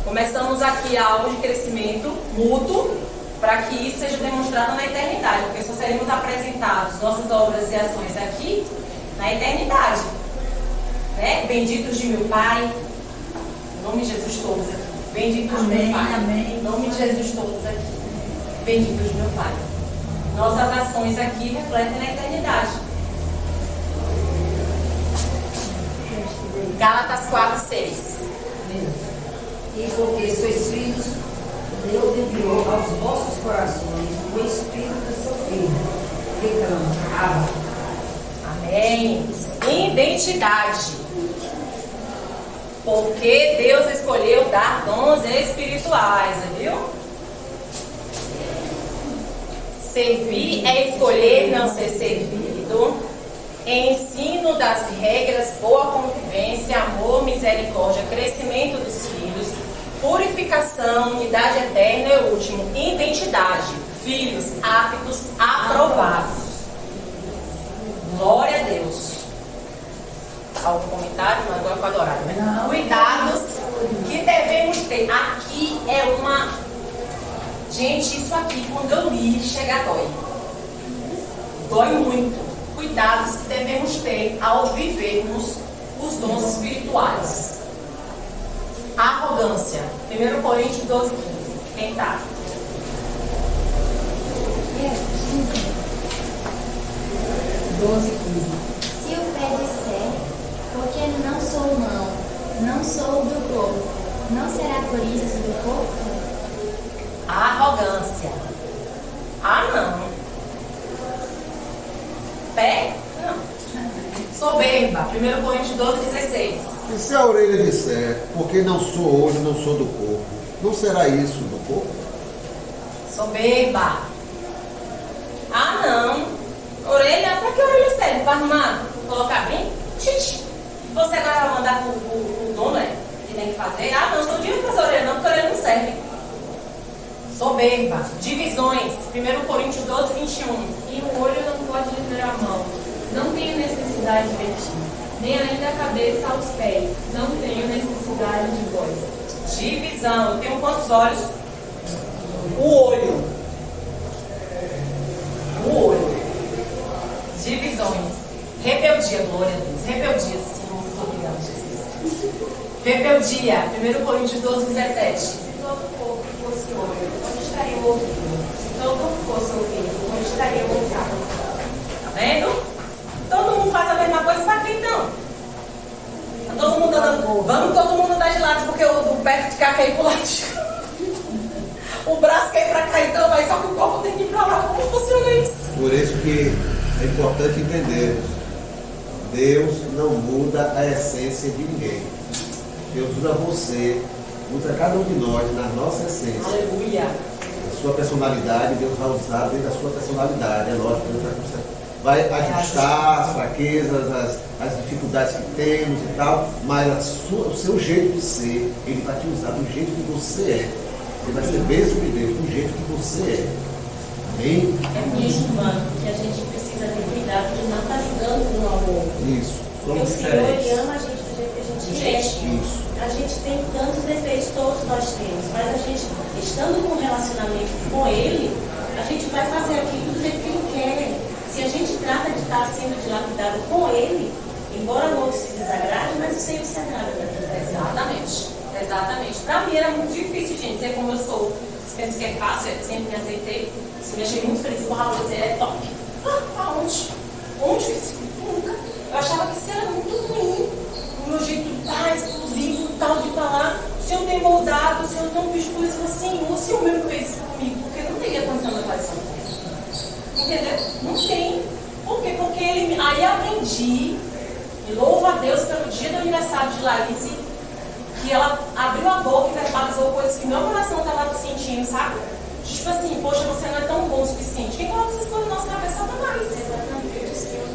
Começamos aqui algo de crescimento mútuo para que isso seja demonstrado na eternidade, porque só seremos apresentados nossas obras e ações aqui na eternidade. Né? Benditos de meu Pai, em nome de Jesus todos aqui. Benditos de meu Pai, amém. Em nome de Jesus todos aqui. Benditos de meu Pai. Nossas ações aqui refletem na eternidade. Gálatas 4:6. E porque sois filhos, Deus enviou aos vossos corações o Espírito do seu Filho, que clama, Abba. Amém. Identidade. Porque Deus escolheu dar dons espirituais, viu? Servir é escolher não ser servido. Ensino das regras, boa convivência, amor, misericórdia, crescimento dos filhos, purificação, unidade eterna e o último, identidade, filhos aptos, aprovados. Glória a Deus. Algum comentário? Não, agora com a Dourada, né? Cuidados que devemos ter. Aqui é uma... Gente, isso aqui, quando eu li, chega a dói. Dói muito. Cuidados que devemos ter ao vivermos os dons espirituais. Arrogância. 1 Coríntios 12:15. Quem tá? Se o pé disser, porque não sou mão, não sou do corpo, não será por isso do corpo? Arrogância. Ah, não. Pé? Não. Soberba. 1 Coríntios 12:16. E se a orelha disser, porque não sou olho, não sou do corpo, não será isso do corpo? Soberba. Ah, não. Orelha, pra que orelha serve? Para arrumar? Colocar bem? Xixi. Você agora vai mandar pro dono, né? Que tem que fazer. Ah, não, sou dia de fazer orelha, não, porque orelha não serve. Soberba. Divisões. 1 Coríntios 12:21. E o olho não pode dizer a mão, não tenho necessidade de ti, nem ainda a cabeça aos pés, não tenho necessidade de vós. Divisão. Eu tenho quantos olhos? O olho. O olho. Divisões. Rebeldia, glória a Deus. Rebeldia, Senhor. Muito obrigada, Jesus. Rebeldia. 1 Coríntios 12:17. Se todo o corpo fosse olho, onde estaria o ouvido? Se todo o corpo fosse ouvido, onde estaria o olfato? Tá vendo? Todo mundo faz a mesma coisa, pra quem então? Tá todo mundo andando. Vamos todo mundo andar de lado, porque o pé de cá quer ir pro lado de cá. O braço quer ir pra cá, então, mas só que o corpo tem que ir pra lá. Como funciona isso? Por isso que é importante entender, Deus não muda a essência de ninguém. Deus usa você, usa cada um de nós na nossa essência. Aleluia. A sua personalidade, Deus vai usar dentro da sua personalidade. É lógico, Deus vai ajustar as fraquezas, as dificuldades que temos e tal, mas o seu jeito de ser, Ele vai te usar do jeito que você é. Ele vai ser bênção de Deus do jeito que você é. Amém? É muito humano que a gente precisa ter cuidado de não estar julgando um ao outro. Isso. Porque o Senhor, Ele ama a gente do jeito que a gente é. Isso. A gente tem tantos defeitos, todos nós temos, mas a gente, estando com um relacionamento com Ele, a gente vai fazer aquilo do jeito que Ele quer. Se a gente trata de estar sendo dilapidado com Ele, embora o outro se desagrade, mas o Senhor se agrada daquilo. Exatamente. Exatamente. Pra mim era muito difícil, gente, ser como eu sou. Você pensa que é fácil? Eu sempre me aceitei. Me achei muito feliz com o Raul, você é top. Aonde? Onde? Nunca. Eu achava que isso era muito ruim. O meu jeito exclusivo, tal de falar. O Senhor tem moldado, o Senhor não fez coisas assim. O Senhor mesmo fez isso comigo, porque não teria condição de eu fazer isso. Entendeu? Não tem. Por quê? Porque aí aprendi, e louvo a Deus pelo dia do aniversário de Larissa, que ela abriu a boca e verbalizou coisas que meu coração estava sentindo, sabe? Tipo assim, poxa, você não é tão bom o suficiente. Quem coloca essas coisas na nossa cabeça é Satanás.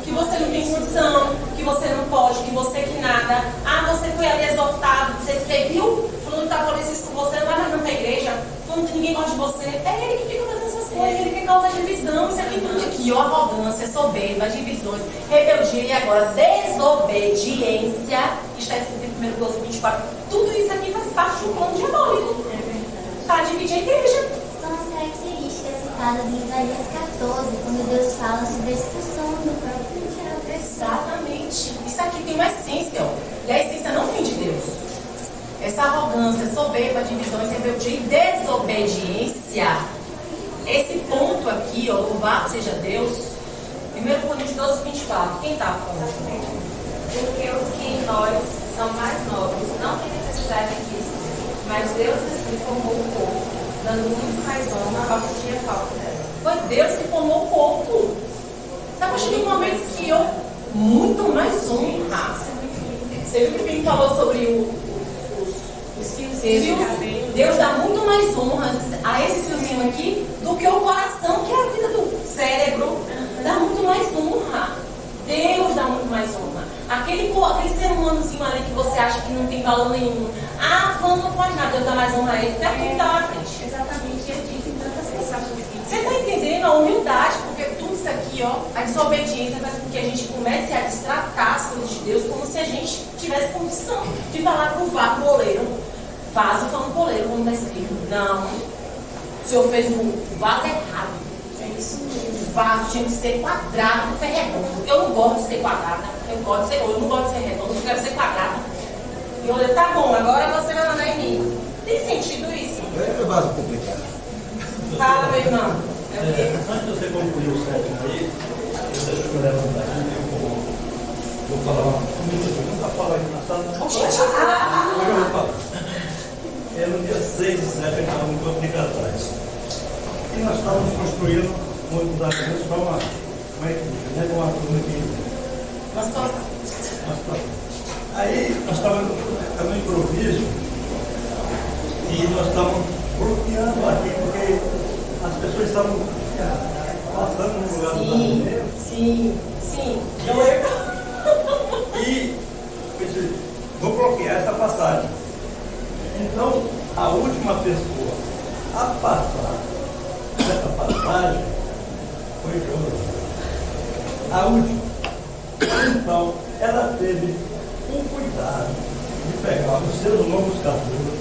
Que você não tem condição, que você não pode, que você que nada. Ah, você foi ali exortado, você viu? Fulano tá falando isso com você, não vai mais não pra igreja. Falando que ninguém gosta de você. É ele que fica fazendo essas coisas, ele que causa divisão. Isso aqui tudo aqui, ó, arrogância, soberba, divisões, rebeldia e agora desobediência. Está escrito 1 12:24. Tudo isso aqui faz parte de um plano diabólico. Para dividir a igreja. São as características citadas em Isaías 14, quando Deus fala sobre a expulsão do próprio diabo. Exatamente. Isso aqui tem uma essência, ó. E a essência não vem de Deus. Essa arrogância, soberba, divisões, rebeldia e desobediência. Esse ponto aqui, ó, louvado seja Deus. 1 Coríntios 12:24. Quem está falando? Porque os que em nós são mais nobres não têm necessidade disso, mas Deus assim formou o corpo, dando muito mais honra ao que tinha falta dela. Foi Deus que formou o corpo. Estava chegando um momento que eu muito mais honra. Você viu que o Felipe falou sobre os fios? Deus dá muito mais honra a esse fiozinho aqui do que o coração, que é a vida do cérebro. Dá muito mais honra. Deus dá muito mais honra. Aquele ser humanozinho ali que você acha que não tem valor nenhum. Ah, fulano não faz nada, Deus dá mais honra a ele, até tudo está na frente. Exatamente, eu disse em tantas mensagens. Você está entendendo a humildade? Porque tudo isso aqui, ó, a desobediência faz com que a gente comece a destratar as coisas de Deus como se a gente tivesse condição de falar para o boleiro. Vaso falando boleiro, como está escrito. Não. O senhor fez o vaso errado. É isso mesmo. O vaso tinha que ser quadrado, não foi redondo. Eu não gosto de ser quadrada. Eu não gosto de ser redondo, eu quero ser quadrada. E olha, tá bom, agora você vai mandar em mim. Tem sentido isso? É vaso complicado. Fala, meu irmão. Antes de você concluir o sétimo aí, deixa eu levantar aqui, vou falar uma coisa, eu nunca falo aqui na sala. Eu vou falar. É no dia 6 e 7, eu estava um pouco de atrás. E nós estávamos construindo muitos argumentos para uma equipe, né? Com uma turma aqui. Uma situação. Aí nós estávamos no improviso e nós estávamos bloqueando aqui, porque as pessoas estavam passando no lugar do argumento. Sim. E eu disse, vou bloquear essa passagem. Então, a última pessoa a passar essa passagem foi Jonas. A última. Então, ela teve um cuidado de pegar os seus longos cabelos,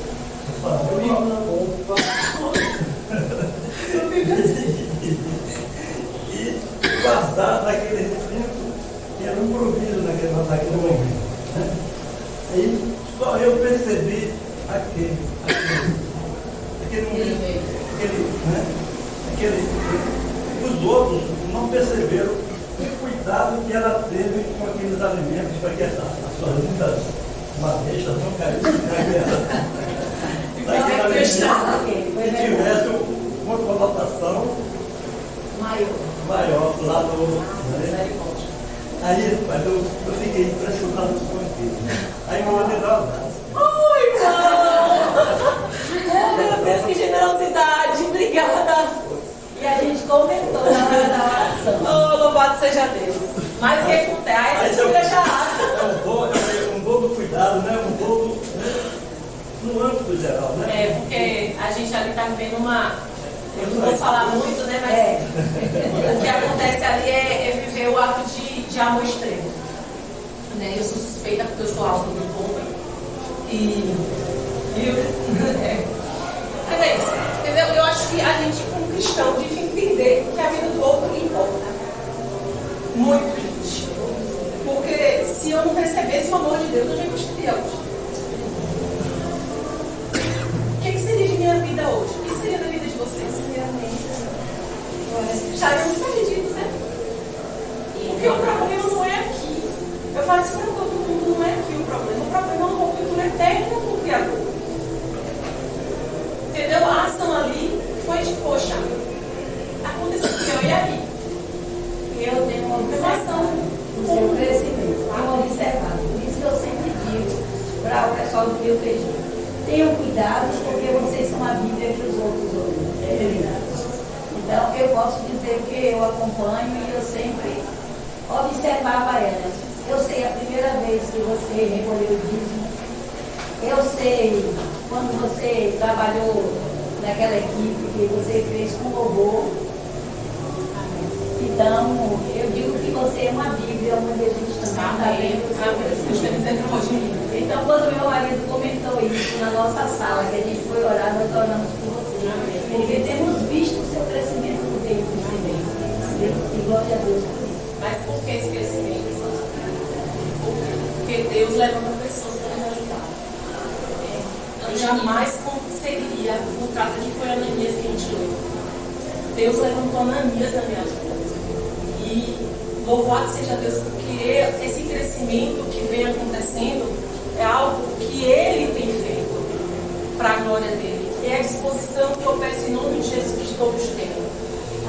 fazer uma roupa e guardar naquele recinto que era um improviso naquele momento. Né? E só eu percebi aquele momento, os outros não perceberam o cuidado que ela teve com aqueles alimentos para que as suas lindas madeixas não caíssem e tivesse uma conotação maior lá no. Né? Aí, mas eu fiquei impressionado com aquilo. Aí eu mandei dar um abraço. Oi, irmão! Oh, meu Deus, que generosidade! Obrigada! E a gente comentou na hora da oração. Oh, louvado seja Deus! Mas o que acontece? Aí você deixa um dom do cuidado, né? Um dom no âmbito geral, né? É, porque a gente ali está vivendo uma. Eu não vou falar muito, né? Mas o que acontece ali é viver o ato de amor extremo. Né? Eu sou suspeita porque eu sou alvo do povo. Mas é isso, entendeu? Eu acho que a gente, como cristão, tem que entender que a vida do outro importa. Muito, gente. Porque se eu não recebesse o amor de Deus, eu já gostaria hoje. O que seria de minha vida hoje? O que seria da vida de vocês? Estaríamos perdidos, né? Porque o problema não é aqui. Eu falo assim para todo mundo, não é aqui o problema. O problema é uma cultura eterna com o Criador. Entendeu? A ação ali foi de, poxa, aconteceu e aí? Eu tenho uma observação no seu crescimento, uma observado. Por isso que eu sempre digo para o pessoal do meu PG, tenham cuidado porque vocês são a Bíblia que os outros olham. Então eu posso dizer que eu acompanho e eu sempre observava elas. Eu sei a primeira vez que você recolheu o dízimo, eu sei quando você trabalhou naquela equipe que você fez com louvor. Então, eu digo que você é uma Bíblia, onde a gente também está vendo. Então, quando meu marido comentou isso na nossa sala, que a gente foi orar, nós oramos por você. Porque temos visto o seu crescimento dentro também. E glória a Deus por isso. Mas por que esse crescimento? Porque Deus levanta pessoas para nos ajudar. Eu jamais conseguiria, no caso aqui foi Ananias que a gente leu. Deus levantou Ananias na minha vida. E louvado seja Deus, porque esse crescimento que vem acontecendo é algo que Ele tem feito para a glória dele. É a disposição que eu peço em nome de Jesus que todos tenham.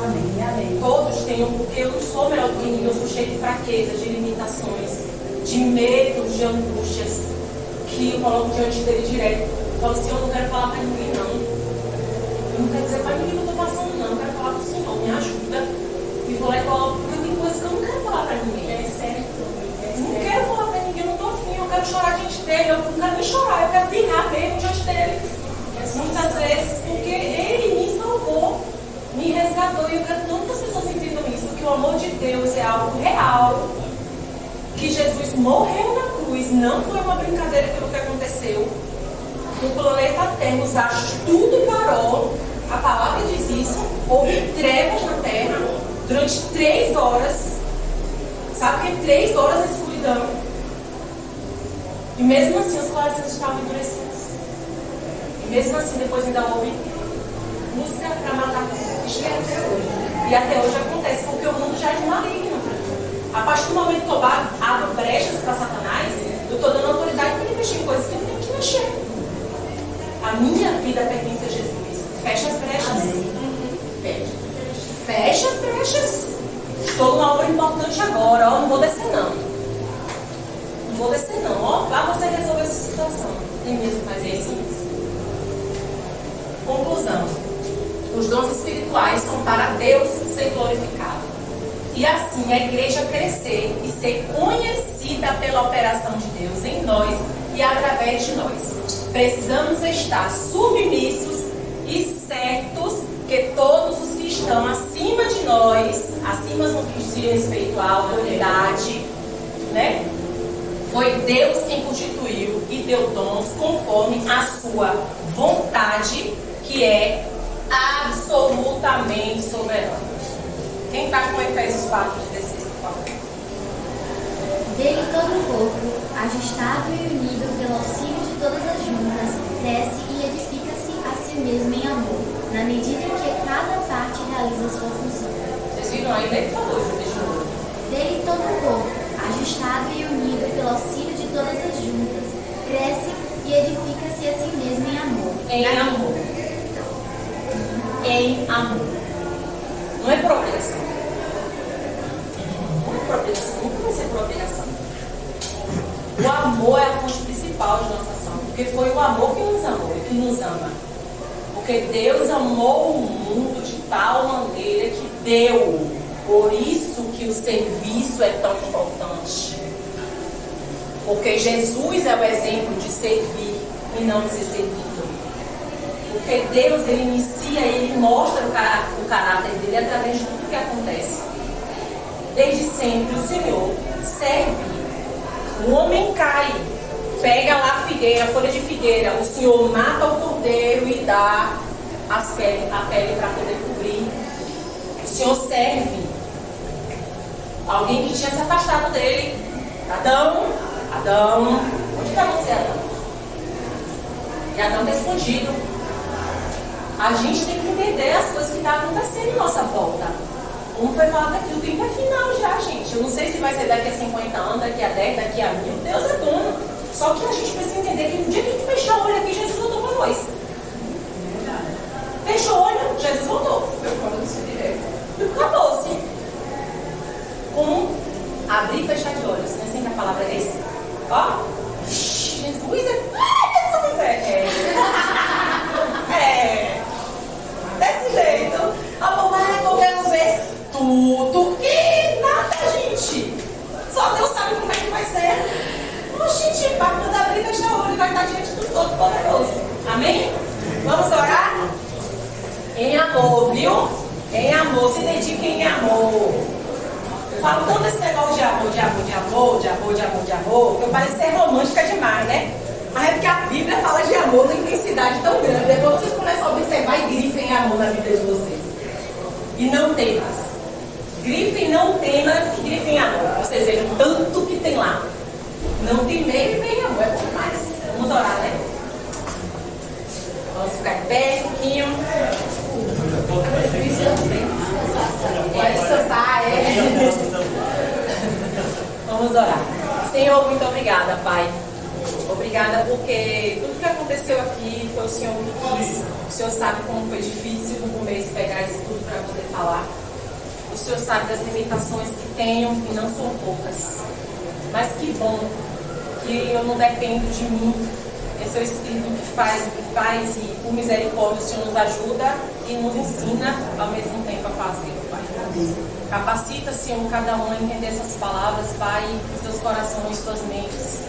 Amém, amém. Todos tenham, porque eu não sou melhor do que ninguém, eu sou cheio de fraquezas, de limitações, de medos, de angústias, que eu coloco diante dele direto. Eu falo assim, eu não quero falar para ninguém não. Eu não quero dizer para ninguém que eu estou passando não, eu quero falar para o Senhor, me ajuda. E vou lá e coloco, porque tem coisas que eu não quero falar para ninguém. É certo. Eu não quero falar para ninguém, eu não estou afim, eu quero chorar diante dele, eu não quero nem chorar, eu quero birrar mesmo diante dele. Muitas vezes, porque ele me salvou, me resgatou, e eu quero tanto que as pessoas entendam isso, que o amor de Deus é algo real, que Jesus morreu na cruz, não foi uma brincadeira pelo que aconteceu. No planeta Terra, os astros, tudo parou, a palavra diz isso, houve trevas na Terra durante 3 horas, sabe o que é 3 horas na escuridão? E mesmo assim os corações estavam endurecidos. E mesmo assim depois ainda houve música para matar Cristo até hoje. E até hoje acontece, porque o mundo já é de maligno. A partir do momento que eu abro brechas para Satanás, eu estou dando autoridade para ele mexer em coisas que eu não tenho que mexer. A minha vida pertence a Jesus. Fecha as brechas. Fecha as brechas. Estou numa obra importante agora, ó, não vou descer não. Não vou descer não, ó, vá você resolver essa situação. Tem mesmo que fazer isso? Conclusão. Os dons espirituais são para Deus ser glorificado. E assim a igreja crescer e ser conhecida pela operação de Deus em nós e através de nós. Precisamos estar submissos e certos que todos os que estão acima de nós, acima no que diz respeito à autoridade, né? Foi Deus quem constituiu e deu dons conforme a sua vontade, que é absolutamente soberana. Quem está com Efésios 4:16, por favor? Dele todo o corpo, ajustado e unido pelo auxílio de todas as juntas, cresce e edifica-se a si mesmo em amor, na medida em que cada parte realiza sua função. Vocês viram aí, ele falou, de novo. Dele todo o corpo, ajustado e unido pelo auxílio de todas as juntas, cresce e edifica-se a si mesmo em amor. Em amor. Em amor. Não é propriação. Não é propriação. Nunca vai ser propriação. O amor é a fonte principal de nossa ação. Porque foi o amor que nos amou e que nos ama. Porque Deus amou o mundo de tal maneira que deu. Por isso que o serviço é tão importante. Porque Jesus é o exemplo de servir e não de ser servido. Porque Deus, ele inicia, ele mostra o caráter dele através de tudo que acontece. Desde sempre o Senhor serve. O homem cai, pega lá a figueira, a folha de figueira, o Senhor mata o cordeiro e dá a pele para poder cobrir. O Senhor serve. Alguém que tinha se afastado dele. Adão, onde está você, Adão? E Adão está escondido. A gente tem que entender as coisas que estão acontecendo em nossa volta. Como foi falado aqui, o tempo é final já, gente. Eu não sei se vai ser daqui a 50 anos, daqui a 10, daqui a 1000. Deus é dono. Só que a gente precisa entender que no dia que a gente fechar o olho aqui, Jesus voltou para nós. Fechou o olho, Jesus voltou. Acabou-se. Como abrir e fechar de olhos. Não é assim que a palavra é esse? Ó. Jesus é... Jesus é... desse jeito. A mamãe quero ver tudo e nada, gente. Só Deus sabe como é que vai ser. Gente, vai poder abrir e fechar o olho e vai estar diante do Todo-Poderoso. Amém? Vamos orar? Em amor, viu? Em amor, se dedique em amor. falo tanto esse negócio de amor, que eu pareço ser romântica demais, né? Mas é porque a Bíblia fala de amor numa intensidade tão grande. Depois vocês começam a observar e grifem amor na vida de vocês. E não temas. Grifem não temas e grifem amor. Vocês vejam tanto que tem lá. Não temer e vem amor. É bom demais. Vamos orar, né? Vamos ficar de pé um pouquinho. Pode descansar, Vamos orar. Senhor, muito obrigada, Pai. Obrigada porque tudo que aconteceu aqui foi o Senhor que quis. O Senhor sabe como foi difícil no começo pegar isso tudo para poder falar. O Senhor sabe das limitações que tenho e não são poucas. Mas que bom que eu não dependo de mim. Esse é o Espírito que faz e por misericórdia o Senhor nos ajuda e nos ensina ao mesmo tempo a fazer, Pai. Capacita, Senhor, cada um a entender essas palavras, Pai, que seus corações, suas mentes,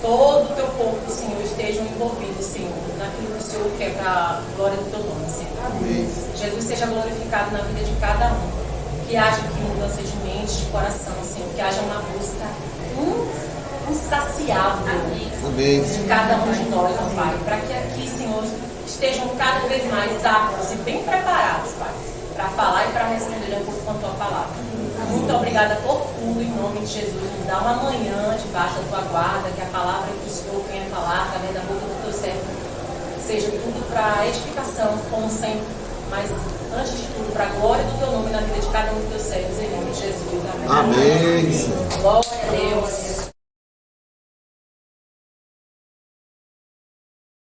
todo o teu corpo, Senhor, estejam envolvidos, Senhor, naquilo que o Senhor quer para a glória do teu nome, Senhor. Amém. Jesus seja glorificado na vida de cada um. Que haja aqui mudança de mente, de coração, Senhor, que haja uma busca insaciável de cada um de nós, ó Pai, para que aqui, Senhor, estejam cada vez mais aptos e bem preparados, Pai, para falar e para responder de acordo com a tua palavra. Muito obrigada por tudo, em nome de Jesus. Nos dá uma manhã debaixo da tua guarda, que a palavra que o Senhor venha falar através da boca do teu servo seja tudo para edificação, como sempre, mas antes de tudo, para a glória do teu nome na vida de cada um dos teus servos, em nome de Jesus. Amém. Amém. Glória a Deus.